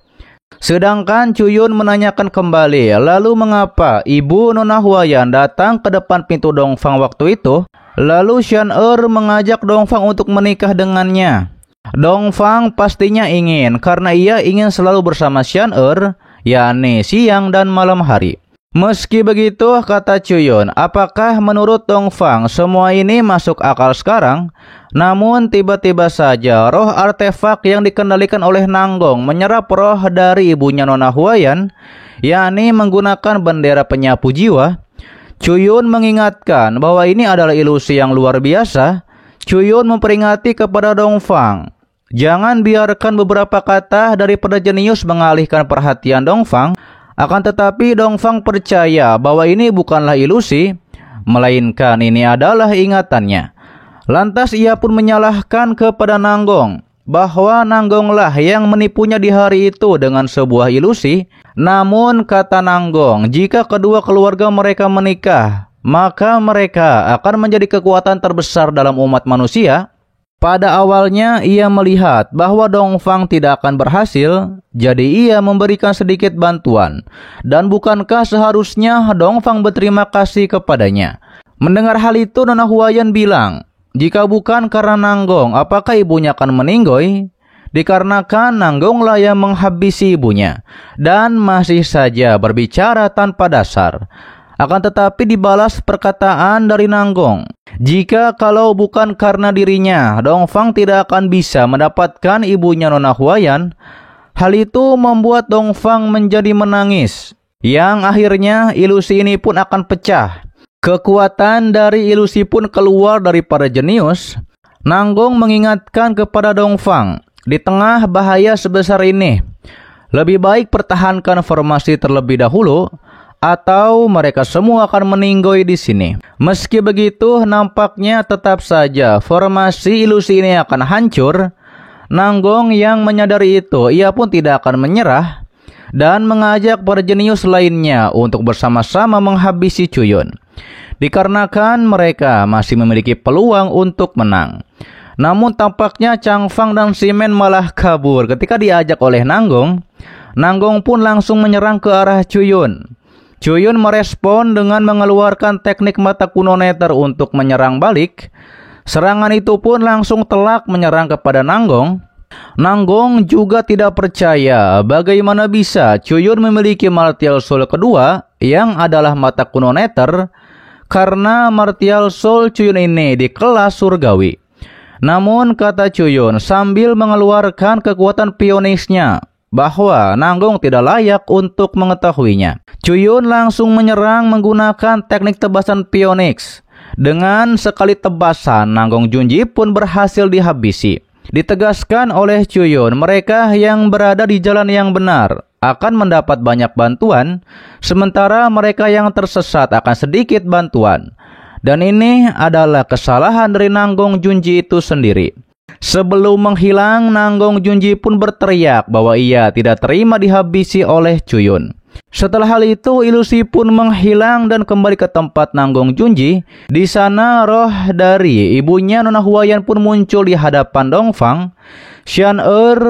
Sedangkan Chuyun menanyakan kembali, lalu mengapa ibu Nona Huayan datang ke depan pintu Dongfang waktu itu? Lalu Xian mengajak Dongfang untuk menikah dengannya. Dongfang pastinya ingin, karena ia ingin selalu bersama Xian yakni siang dan malam hari. Meski begitu, kata Chuyun, apakah menurut Dongfang semua ini masuk akal sekarang? Namun tiba-tiba saja roh artefak yang dikendalikan oleh Nanggong menyerap roh dari ibunya Nona Huayan, yakni menggunakan bendera penyapu jiwa. Chuyun mengingatkan bahwa ini adalah ilusi yang luar biasa. Chuyun memperingati kepada Dongfang, jangan biarkan beberapa kata daripada jenius mengalihkan perhatian Dongfang. Akan tetapi Dongfang percaya bahwa ini bukanlah ilusi, melainkan ini adalah ingatannya. Lantas ia pun menyalahkan kepada Nanggong bahwa Nanggonglah yang menipunya di hari itu dengan sebuah ilusi. Namun kata Nanggong, jika kedua keluarga mereka menikah, maka mereka akan menjadi kekuatan terbesar dalam umat manusia. Pada awalnya ia melihat bahwa Dongfang tidak akan berhasil, jadi ia memberikan sedikit bantuan. Dan bukankah seharusnya Dongfang berterima kasih kepadanya? Mendengar hal itu Nona Huayan bilang, jika bukan karena Nanggong, apakah ibunya akan meninggoy? dikarenakan Nanggonglah yang menghabisi ibunya dan masih saja berbicara tanpa dasar. Akan tetapi dibalas perkataan dari Nanggong, jika kalau bukan karena dirinya, Dongfang tidak akan bisa mendapatkan ibunya Nona Huayan. Hal itu membuat Dongfang menjadi menangis, yang akhirnya ilusi ini pun akan pecah. Kekuatan dari ilusi pun keluar daripada jenius. Nanggong mengingatkan kepada Dongfang, di tengah bahaya sebesar ini, lebih baik pertahankan formasi terlebih dahulu, atau mereka semua akan meninggoy di sini. Meski begitu, nampaknya tetap saja formasi ilusi ini akan hancur. Nanggong yang menyadari itu, ia pun tidak akan menyerah dan mengajak para jenius lainnya untuk bersama-sama menghabisi Chuyun, dikarenakan mereka masih memiliki peluang untuk menang. Namun tampaknya Changfang dan Ximen malah kabur ketika diajak oleh Nanggong. Nanggong pun langsung menyerang ke arah Chuyun. Chuyun merespon dengan mengeluarkan teknik mata kuno neter untuk menyerang balik. Serangan itu pun langsung telak menyerang kepada Nanggong. Nanggong juga tidak percaya bagaimana bisa Chuyun memiliki martial soul kedua yang adalah mata kuno neter, karena martial soul Chuyun ini di kelas surgawi. Namun kata Chuyun sambil mengeluarkan kekuatan pionisnya bahwa Nanggong tidak layak untuk mengetahuinya. Chuyun langsung menyerang menggunakan teknik tebasan Phoenix. Dengan sekali tebasan, Nanggong Junji pun berhasil dihabisi. Ditegaskan oleh Chuyun, mereka yang berada di jalan yang benar akan mendapat banyak bantuan, sementara mereka yang tersesat akan sedikit bantuan. Dan ini adalah kesalahan dari Nanggong Junji itu sendiri. Sebelum menghilang, Nanggong Junji pun berteriak bahwa ia tidak terima dihabisi oleh Chuyun. Setelah hal itu, ilusi pun menghilang dan kembali ke tempat Nanggong Junji. Di sana, roh dari ibunya Nona Huayan pun muncul di hadapan Dongfang. Xian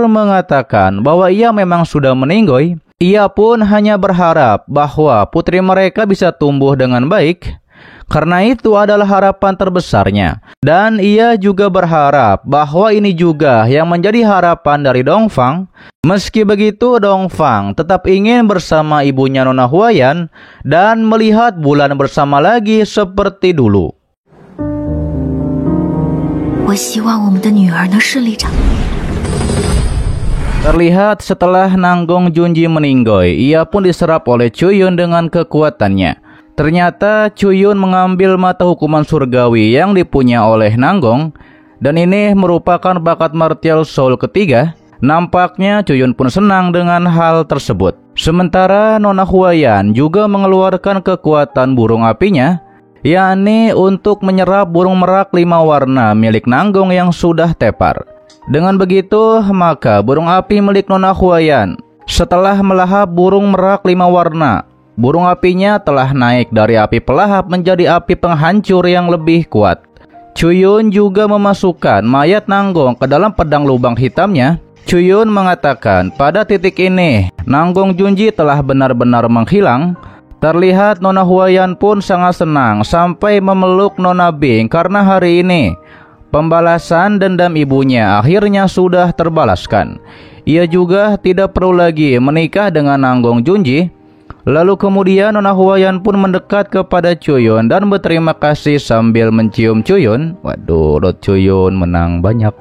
mengatakan bahwa ia memang sudah meninggoy. Ia pun hanya berharap bahwa putri mereka bisa tumbuh dengan baik, karena itu adalah harapan terbesarnya. Dan ia juga berharap bahwa ini juga yang menjadi harapan dari Dongfang. Meski begitu, Dongfang tetap ingin bersama ibunya Nona Huayan dan melihat bulan bersama lagi seperti dulu. 我希望我们的女儿能顺利长大。 Terlihat setelah Nanggong Junji meninggoy, ia pun diserap oleh Chuyun dengan kekuatannya. Ternyata Chuyun mengambil mata hukuman surgawi yang dipunya oleh Nanggong, dan ini merupakan bakat martial soul ketiga. Nampaknya Chuyun pun senang dengan hal tersebut. Sementara Nona Huayan juga mengeluarkan kekuatan burung apinya, yakni untuk menyerap burung merak 5 warna milik Nanggong yang sudah tepar. Dengan begitu, maka burung api milik Nona Huayan setelah melahap burung merak 5 warna, burung apinya telah naik dari api pelahap menjadi api penghancur yang lebih kuat. Chuyun juga memasukkan mayat Nanggong ke dalam pedang lubang hitamnya. Chuyun mengatakan pada titik ini, Nanggong Junji telah benar-benar menghilang. Terlihat Nona Huayan pun sangat senang sampai memeluk Nona Bing karena hari ini pembalasan dendam ibunya akhirnya sudah terbalaskan. Ia juga tidak perlu lagi menikah dengan Nanggong Junji. Lalu kemudian Nona Huayan pun mendekat kepada Chuyun dan berterima kasih sambil mencium Chuyun. Waduh, Chuyun menang banyak.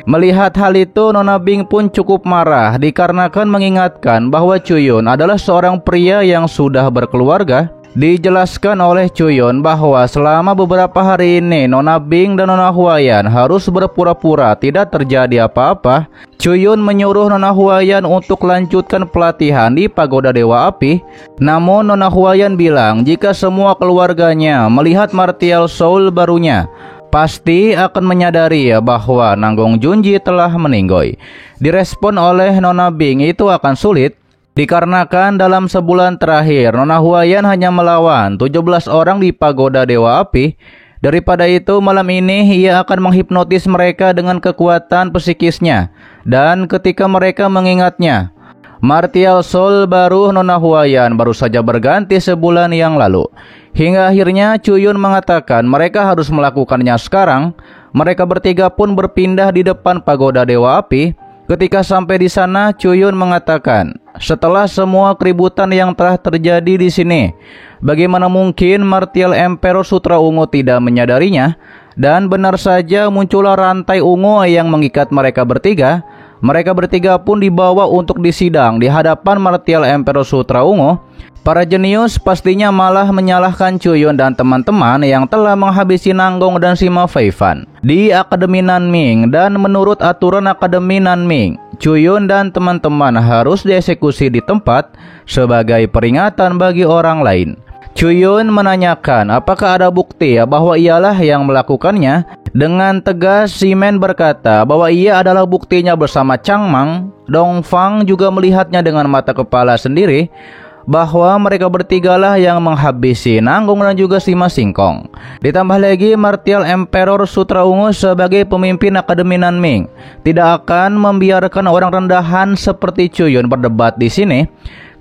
Melihat hal itu, Nona Bing pun cukup marah dikarenakan mengingatkan bahwa Chuyun adalah seorang pria yang sudah berkeluarga. Dijelaskan oleh Chuyun bahwa selama beberapa hari ini Nona Bing dan Nona Huayan harus berpura-pura tidak terjadi apa-apa. Chuyun menyuruh Nona Huayan untuk lanjutkan pelatihan di Pagoda Dewa Api. Namun Nona Huayan bilang jika semua keluarganya melihat martial soul barunya, pasti akan menyadari bahwa Nanggong Junji telah meninggoy. Direspon oleh Nona Bing itu akan sulit, dikarenakan dalam sebulan terakhir Nona Huayan hanya melawan 17 orang di Pagoda Dewa Api. Daripada itu, malam ini ia akan menghipnotis mereka dengan kekuatan psikisnya. Dan ketika mereka mengingatnya, martial soul baru Nona Huayan baru saja berganti sebulan yang lalu. Hingga akhirnya Chuyun mengatakan mereka harus melakukannya sekarang. Mereka bertiga pun berpindah di depan pagoda Dewa Api. Ketika sampai di sana, Chuyun mengatakan, setelah semua keributan yang telah terjadi di sini, bagaimana mungkin Martial Emperor Sutra Ungu tidak menyadarinya? Dan benar saja muncullah rantai ungu yang mengikat mereka bertiga. Mereka bertiga pun dibawa untuk disidang di hadapan Martial Emperor Sutra Ungu. Para jenius pastinya malah menyalahkan Chuyun dan teman-teman yang telah menghabisi Nanggong dan Sima Feifan di Akademi Nanming. Dan menurut aturan Akademi Nanming, Chuyun dan teman-teman harus dieksekusi di tempat sebagai peringatan bagi orang lain. Chuyun menanyakan apakah ada bukti bahwa ialah yang melakukannya. Dengan tegas Simen berkata bahwa ia adalah buktinya bersama Changmang. Dongfang juga melihatnya dengan mata kepala sendiri bahwa mereka bertigalah yang menghabisi Nanggong dan juga Sima Singkong. Ditambah lagi Martial Emperor Sutra Ungu sebagai pemimpin Akademi Nanming tidak akan membiarkan orang rendahan seperti Chuyun berdebat di sini.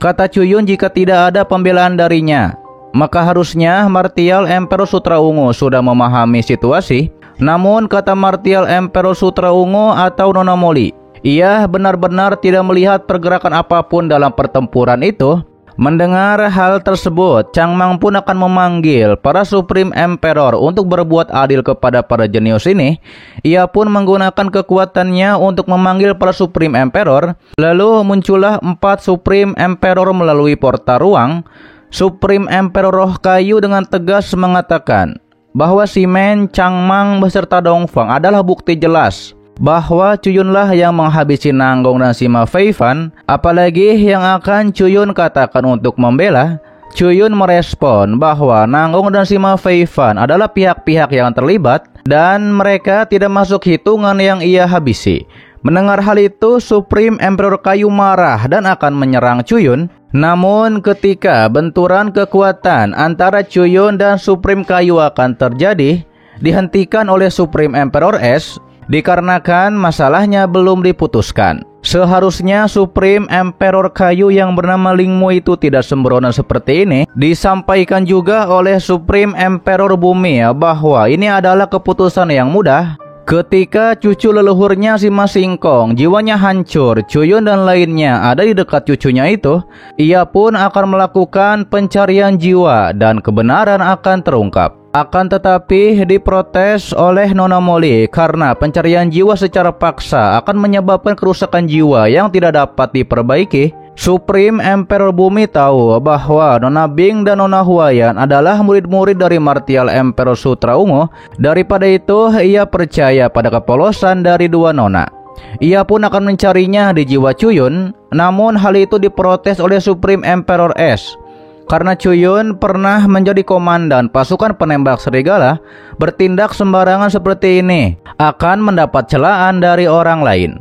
Kata Chuyun, jika tidak ada pembelaan darinya, maka harusnya Martial Emperor Sutra Ungu sudah memahami situasi. Namun kata Martial Emperor Sutra Ungu atau Nona Molly, ia benar-benar tidak melihat pergerakan apapun dalam pertempuran itu. Mendengar hal tersebut, Changmang pun akan memanggil para Supreme Emperor untuk berbuat adil kepada para jenius ini. Ia pun menggunakan kekuatannya untuk memanggil para Supreme Emperor. Lalu muncullah 4 Supreme Emperor melalui portal ruang. Supreme Emperor Roh Kayu dengan tegas mengatakan bahwa Simen, Changmang beserta Dongfang adalah bukti jelas bahwa Chuyunlah yang menghabisi Nanggong dan Sima Feifan. Apalagi yang akan Chuyun katakan untuk membela? Chuyun merespon bahwa Nanggong dan Sima Feifan adalah pihak-pihak yang terlibat dan mereka tidak masuk hitungan yang ia habisi. Mendengar hal itu, Supreme Emperor Kayu marah dan akan menyerang Chuyun. Namun ketika benturan kekuatan antara Chuyun dan Supreme Kayu akan terjadi, dihentikan oleh Supreme Emperor Es dikarenakan masalahnya belum diputuskan. Seharusnya Supreme Emperor Kayu yang bernama Lingmu itu tidak sembrono seperti ini. Disampaikan juga oleh Supreme Emperor Bumi bahwa ini adalah keputusan yang mudah. Ketika cucu leluhurnya Sima Singkong jiwanya hancur, Chuyun dan lainnya ada di dekat cucunya itu, ia pun akan melakukan pencarian jiwa dan kebenaran akan terungkap. Akan tetapi diprotes oleh Nona Molly karena pencarian jiwa secara paksa akan menyebabkan kerusakan jiwa yang tidak dapat diperbaiki. Supreme Emperor Bumi tahu bahwa Nona Bing dan Nona Huayan adalah murid-murid dari Martial Emperor Sutra Ungu. Daripada itu, ia percaya pada kepolosan dari dua nona. Ia pun akan mencarinya di jiwa Chuyun. Namun hal itu diprotes oleh Supreme Emperor Es. Karena Chuyun pernah menjadi komandan pasukan penembak serigala, bertindak sembarangan seperti ini akan mendapat celaan dari orang lain,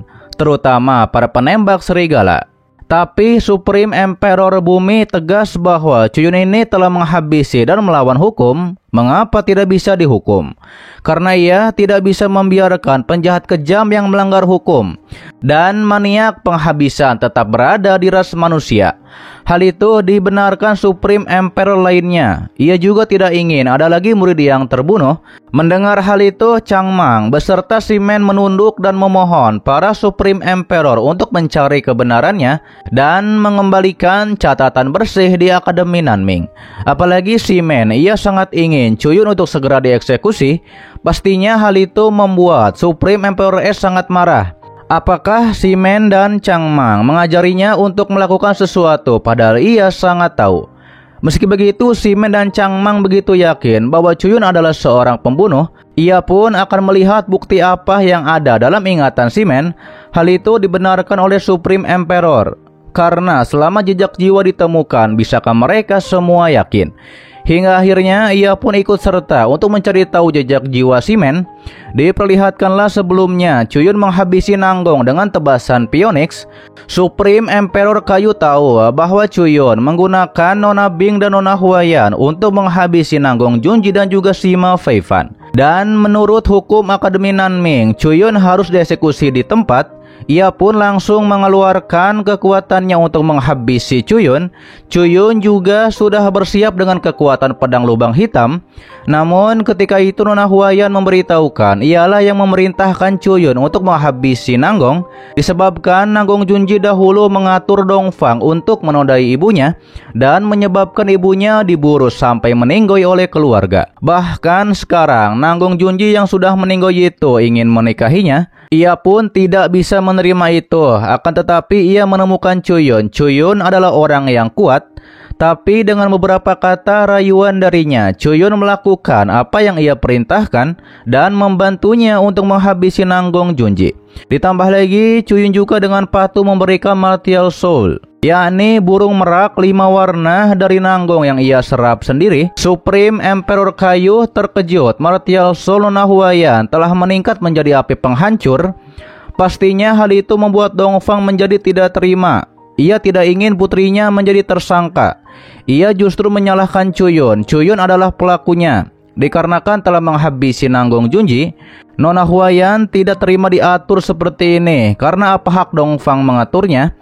terutama para penembak serigala. Tapi Supreme Emperor Bumi tegas bahwa Chuyun ini telah menghabisi dan melawan hukum. Mengapa tidak bisa dihukum? Karena ia tidak bisa membiarkan penjahat kejam yang melanggar hukum dan maniak penghabisan tetap berada di ras manusia. Hal itu dibenarkan Supreme Emperor lainnya. Ia juga tidak ingin ada lagi murid yang terbunuh. Mendengar hal itu, Changmang beserta Simen menunduk dan memohon para Supreme Emperor untuk mencari kebenarannya dan mengembalikan catatan bersih di Akademi Nanming. Apalagi Simen, ia sangat ingin Chuyun untuk segera dieksekusi. Pastinya hal itu membuat Supreme Emperor S sangat marah. Apakah Simen dan Changmang mengajarinya untuk melakukan sesuatu padahal ia sangat tahu? Meski begitu, Simen dan Changmang begitu yakin bahwa Chuyun adalah seorang pembunuh. Ia pun akan melihat bukti apa yang ada dalam ingatan Simen. Hal itu dibenarkan oleh Supreme Emperor. Karena selama jejak jiwa ditemukan, bisakah mereka semua yakin? Hingga akhirnya ia pun ikut serta untuk mencari tahu jejak jiwa Simen. Diperlihatkanlah sebelumnya Chuyun menghabisi Nanggong dengan tebasan Phoenix. Supreme Emperor Kayu tahu bahwa Chuyun menggunakan Nona Bing dan Nona Huayan untuk menghabisi Nanggong Junji dan juga Sima Feifan. Dan menurut hukum Akademi Nanming, Chuyun harus dieksekusi di tempat. ia pun langsung mengeluarkan kekuatannya untuk menghabisi Chuyun. Chuyun juga sudah bersiap dengan kekuatan pedang lubang hitam. Namun ketika itu Nona Huayan memberitahukan ialah yang memerintahkan Chuyun untuk menghabisi Nanggong, disebabkan Nanggong Junji dahulu mengatur Dongfang untuk menodai ibunya dan menyebabkan ibunya diburu sampai meninggoy oleh keluarga. Bahkan sekarang Nanggong Junji yang sudah meninggoy itu ingin menikahinya. Ia pun tidak bisa menerima itu. Akan tetapi ia menemukan Chuyun. Chuyun adalah orang yang kuat. Tapi dengan beberapa kata rayuan darinya, Chuyun melakukan apa yang ia perintahkan dan membantunya untuk menghabisi Nanggong Junji. Ditambah lagi, Chuyun juga dengan patuh memberikan Martial Soul, yakni burung merak 5 warna dari Nanggong yang ia serap sendiri. Supreme Emperor Kayu terkejut. Martial Soul Nona Huayan telah meningkat menjadi api penghancur. Pastinya hal itu membuat Dongfang menjadi tidak terima. Ia tidak ingin putrinya menjadi tersangka. Ia justru menyalahkan Chuyun. Chuyun adalah pelakunya. Dikarenakan telah menghabisi Nanggong Junji, Nona Huayan tidak terima diatur seperti ini. Karena apa hak Dongfang mengaturnya?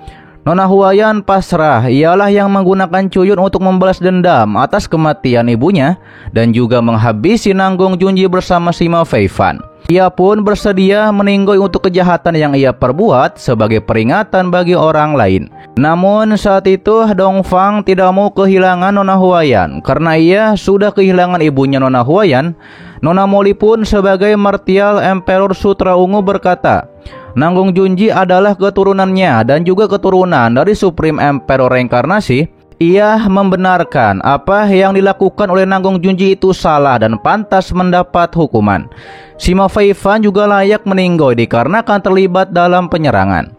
Nona Huayan pasrah. Ialah yang menggunakan Chuyun untuk membalas dendam atas kematian ibunya dan juga menghabisi Nanggong Junji bersama Sima Feifan. Ia pun bersedia meninggoy untuk kejahatan yang ia perbuat sebagai peringatan bagi orang lain. Namun saat itu Dongfang tidak mau kehilangan Nona Huayan. Karena ia sudah kehilangan ibunya Nona Huayan, Nona Moli pun sebagai Martial Emperor Sutra Ungu berkata, Nanggong Junji adalah keturunannya dan juga keturunan dari Supreme Emperor Reinkarnasi. Ia membenarkan apa yang dilakukan oleh Nanggong Junji itu salah dan pantas mendapat hukuman. Sima Feifan juga layak meninggoy dikarenakan terlibat dalam penyerangan.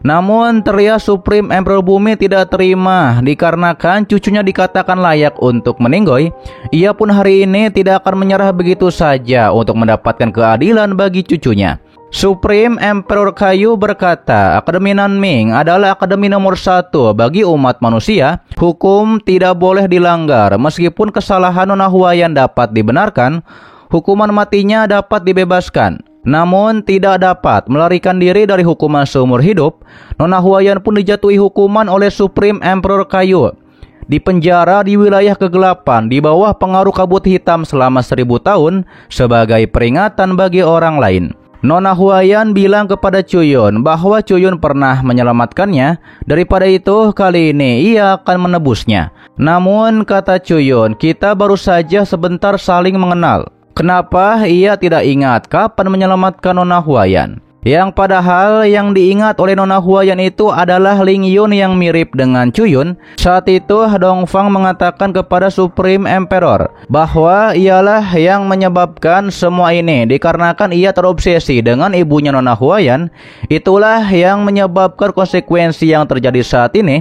Namun teriak Supreme Emperor Bumi tidak terima dikarenakan cucunya dikatakan layak untuk meninggoy. Ia pun hari ini tidak akan menyerah begitu saja untuk mendapatkan keadilan bagi cucunya. Supreme Emperor Kayu berkata, Akademi Nanming adalah akademi nomor 1 bagi umat manusia. Hukum tidak boleh dilanggar. Meskipun kesalahan Nona Huayan dapat dibenarkan, hukuman matinya dapat dibebaskan. Namun tidak dapat melarikan diri dari hukuman seumur hidup. Nona Huayan pun dijatuhi hukuman oleh Supreme Emperor Kayu. Dipenjara di wilayah kegelapan di bawah pengaruh kabut hitam selama 1000 tahun sebagai peringatan bagi orang lain. Nona Huayan bilang kepada Chuyun bahwa Chuyun pernah menyelamatkannya. Daripada itu, kali ini ia akan menebusnya. Namun, kata Chuyun, kita baru saja sebentar saling mengenal. Kenapa ia tidak ingat kapan menyelamatkan Nona Huayan? Yang padahal yang diingat oleh Nona Huayan itu adalah Ling Yun yang mirip dengan Chuyun. Saat itu Dongfang mengatakan kepada Supreme Emperor bahwa ialah yang menyebabkan semua ini dikarenakan ia terobsesi dengan ibunya Nona Huayan. Itulah yang menyebabkan konsekuensi yang terjadi saat ini.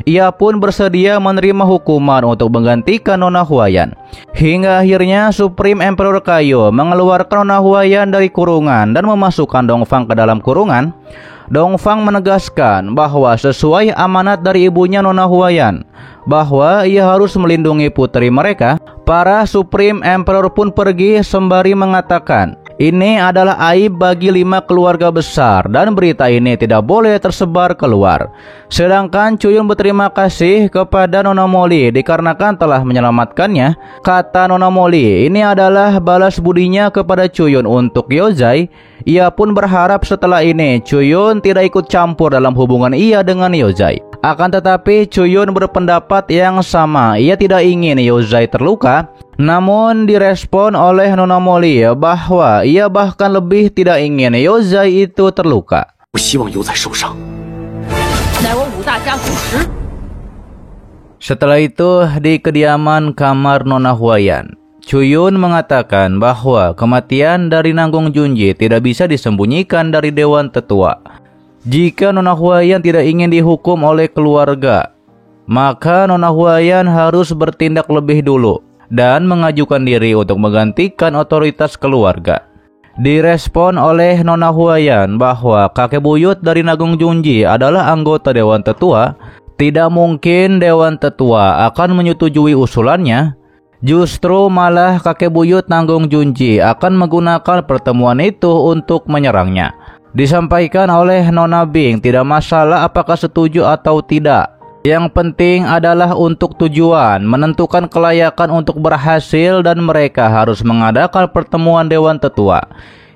Ia pun bersedia menerima hukuman untuk menggantikan Nona Huayan. Hingga akhirnya Supreme Emperor Kayu mengeluarkan Nona Huayan dari kurungan dan memasukkan Dongfang ke dalam kurungan. Dongfang menegaskan bahwa sesuai amanat dari ibunya Nona Huayan, bahwa ia harus melindungi putri mereka. Para Supreme Emperor pun pergi sembari mengatakan, ini adalah aib bagi 5 keluarga besar dan berita ini tidak boleh tersebar keluar. Sedangkan Chuyun berterima kasih kepada Nona Moli dikarenakan telah menyelamatkannya. Kata Nona Moli, ini adalah balas budinya kepada Chuyun untuk Yozai. Ia pun berharap setelah ini Chuyun tidak ikut campur dalam hubungan ia dengan Yozai. Akan tetapi Chuyun berpendapat yang sama. Ia tidak ingin Yozai terluka. Namun direspon oleh Nona Moli bahwa ia bahkan lebih tidak ingin Yozai itu terluka. Setelah itu di kediaman kamar Nona Huayan, Chuyun mengatakan bahwa kematian dari Nanggong Junji tidak bisa disembunyikan dari Dewan Tetua. Jika Nona Huayan tidak ingin dihukum oleh keluarga, maka Nona Huayan harus bertindak lebih dulu dan mengajukan diri untuk menggantikan otoritas keluarga. Direspon oleh Nona Huayan bahwa kakek buyut dari Nanggong Junji adalah anggota Dewan Tetua. Tidak mungkin Dewan Tetua akan menyetujui usulannya. Justru malah kakek buyut Nanggong Junji akan menggunakan pertemuan itu untuk menyerangnya. Disampaikan oleh Nona Bing, tidak masalah apakah setuju atau tidak. Yang penting adalah untuk tujuan, menentukan kelayakan untuk berhasil, dan mereka harus mengadakan pertemuan Dewan Tetua.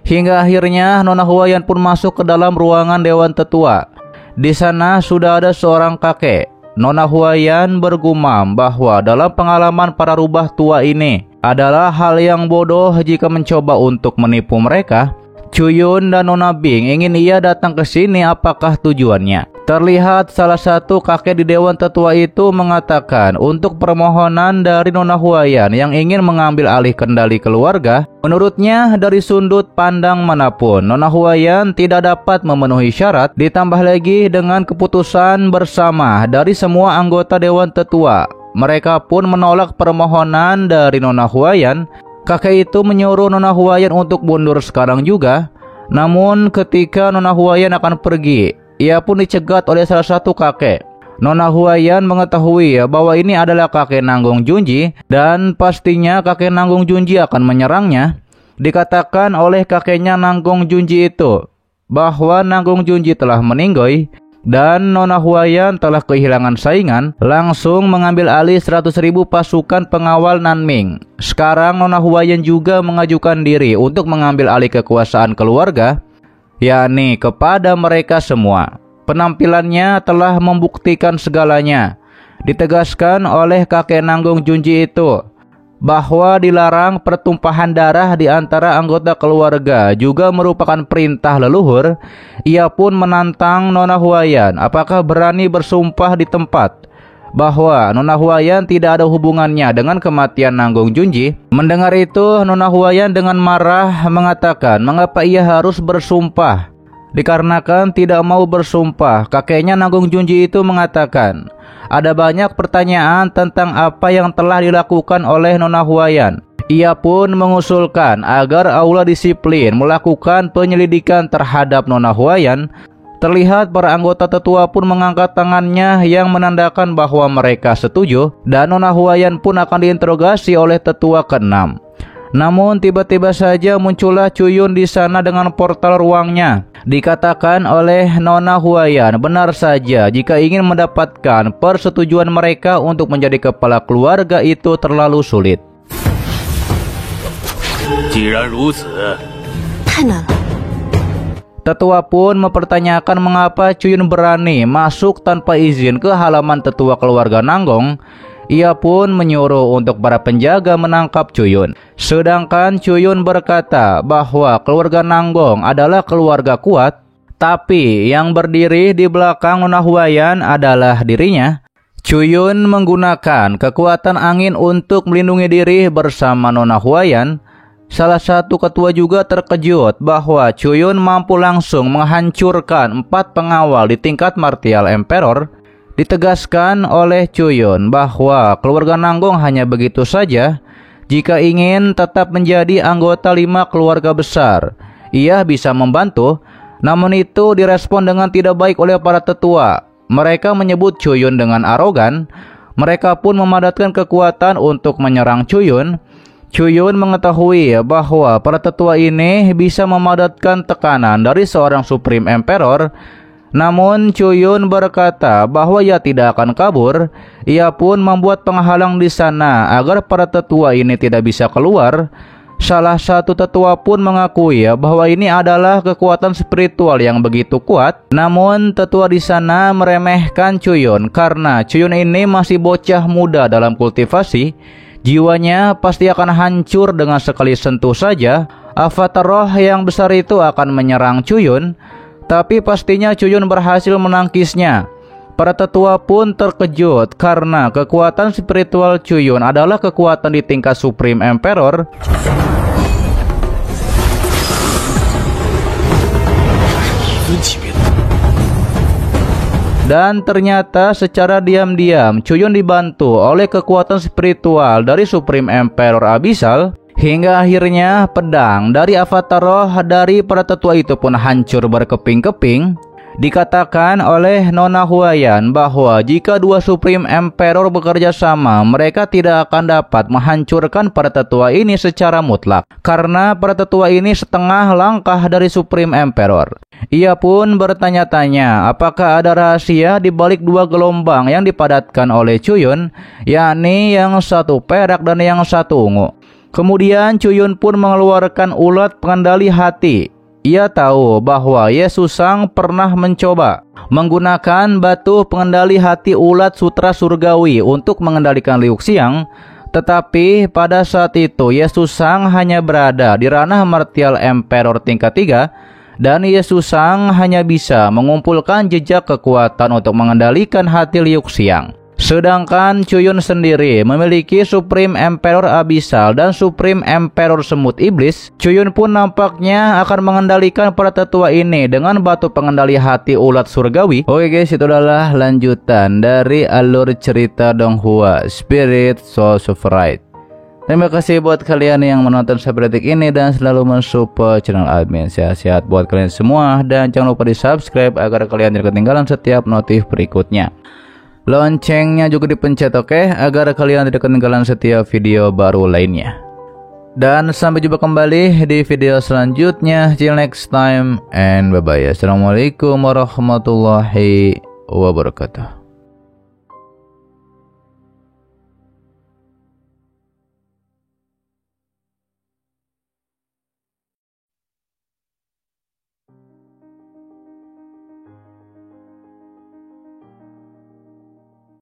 Hingga akhirnya Nona Huayan pun masuk ke dalam ruangan Dewan Tetua. Di sana sudah ada seorang kakek. Nona Huayan bergumam bahwa dalam pengalaman para rubah tua ini adalah hal yang bodoh jika mencoba untuk menipu mereka. Chuyun dan Nona Bing ingin ia datang ke sini, apakah tujuannya? Terlihat salah satu kakek di Dewan Tetua itu mengatakan untuk permohonan dari Nona Huayan yang ingin mengambil alih kendali keluarga. Menurutnya dari sudut pandang manapun, Nona Huayan tidak dapat memenuhi syarat, ditambah lagi dengan keputusan bersama dari semua anggota Dewan Tetua. Mereka pun menolak permohonan dari Nona Huayan. Kakek itu menyuruh Nona Huayan untuk mundur sekarang juga. Namun ketika Nona Huayan akan pergi, ia pun dicegat oleh salah satu kakek. Nona Huayan mengetahui bahwa ini adalah kakek Nanggung Junji, dan pastinya kakek Nanggung Junji akan menyerangnya. Dikatakan oleh kakeknya Nanggung Junji itu bahwa Nanggung Junji telah meninggoy dan Nona Huayan telah kehilangan saingan, langsung mengambil alih 100.000 pasukan pengawal Nanming. Sekarang Nona Huayan juga mengajukan diri untuk mengambil alih kekuasaan keluarga, yakni kepada mereka semua. Penampilannya telah membuktikan segalanya. Ditegaskan oleh kakek Nanggung Junji itu bahwa dilarang pertumpahan darah di antara anggota keluarga juga merupakan perintah leluhur. Ia pun menantang Nona Huayan apakah berani bersumpah di tempat bahwa Nona Huayan tidak ada hubungannya dengan kematian Nanggung Junji. Mendengar itu, Nona Huayan dengan marah mengatakan mengapa ia harus bersumpah. Dikarenakan tidak mau bersumpah, kakeknya Nanggung Junji itu mengatakan ada banyak pertanyaan tentang apa yang telah dilakukan oleh Nona Huayan. Ia pun mengusulkan agar aula disiplin melakukan penyelidikan terhadap Nona Huayan. Terlihat para anggota tetua pun mengangkat tangannya yang menandakan bahwa mereka setuju, dan Nona Huayan pun akan diinterogasi oleh tetua ke-6. Namun tiba-tiba saja muncullah Chuyun di sana dengan portal ruangnya. Dikatakan oleh Nona Huayan, benar saja jika ingin mendapatkan persetujuan mereka untuk menjadi kepala keluarga itu terlalu sulit. 既然如此， 太难了。 Tetua pun mempertanyakan mengapa Chuyun berani masuk tanpa izin ke halaman tetua keluarga Nanggong. Ia pun menyuruh untuk para penjaga menangkap Chuyun. Sedangkan Chuyun berkata bahwa keluarga Nanggong adalah keluarga kuat, tapi yang berdiri di belakang Nona Huayan adalah dirinya. Chuyun menggunakan kekuatan angin untuk melindungi diri bersama Nona Huayan. Salah satu ketua juga terkejut bahwa Chuyun mampu langsung menghancurkan 4 pengawal di tingkat Martial Emperor. Ditegaskan oleh Chuyun bahwa keluarga Nanggong hanya begitu saja. Jika ingin tetap menjadi anggota 5 keluarga besar, ia bisa membantu. Namun itu direspon dengan tidak baik oleh para tetua. Mereka menyebut Chuyun dengan arogan. Mereka pun memadatkan kekuatan untuk menyerang Chuyun. Chuyun mengetahui bahwa para tetua ini bisa memadatkan tekanan dari seorang Supreme Emperor. Namun Chuyun berkata bahwa ia tidak akan kabur. Ia pun membuat penghalang di sana agar para tetua ini tidak bisa keluar. Salah satu tetua pun mengakui bahwa ini adalah kekuatan spiritual yang begitu kuat. Namun tetua di sana meremehkan Chuyun karena Chuyun ini masih bocah muda dalam kultivasi. Jiwanya pasti akan hancur dengan sekali sentuh saja. Avatar roh yang besar itu akan menyerang Chuyun. Tapi pastinya Chuyun berhasil menangkisnya. Para tetua pun terkejut karena kekuatan spiritual Chuyun adalah kekuatan di tingkat Supreme Emperor. Dan ternyata secara diam-diam Chuyun dibantu oleh kekuatan spiritual dari Supreme Emperor Abyssal. Hingga akhirnya pedang dari avatar roh dari para tetua itu pun hancur berkeping-keping. Dikatakan oleh Nona Huayan bahwa jika 2 Supreme Emperor bekerja sama, mereka tidak akan dapat menghancurkan para tetua ini secara mutlak. Karena para tetua ini setengah langkah dari Supreme Emperor. Ia pun bertanya-tanya apakah ada rahasia di balik dua gelombang yang dipadatkan oleh Cuyun, yakni yang satu perak dan yang satu ungu. Kemudian Cuyun pun mengeluarkan ulat pengendali hati. Ia tahu bahwa Ye Susang pernah mencoba menggunakan batu pengendali hati ulat sutra surgawi untuk mengendalikan Liu Xiang, tetapi pada saat itu Ye Susang hanya berada di ranah martial emperor tingkat 3 dan Ye Susang hanya bisa mengumpulkan jejak kekuatan untuk mengendalikan hati Liu Xiang. Sedangkan Cuyun sendiri memiliki Supreme Emperor Abyssal dan Supreme Emperor Semut Iblis. Cuyun pun nampaknya akan mengendalikan para tetua ini dengan batu pengendali hati ulat surgawi. Oke guys, itu adalah lanjutan dari alur cerita Donghua Spirit Souls of Right. Terima kasih buat kalian yang menonton sampai detik ini dan selalu mensupport channel admin. Sehat-sehat buat kalian semua dan jangan lupa di subscribe agar kalian tidak ketinggalan setiap notif berikutnya. Loncengnya juga dipencet, oke, agar kalian tidak ketinggalan setiap video baru lainnya. Dan sampai jumpa kembali di video selanjutnya. Till next time and bye bye. Assalamualaikum warahmatullahi wabarakatuh.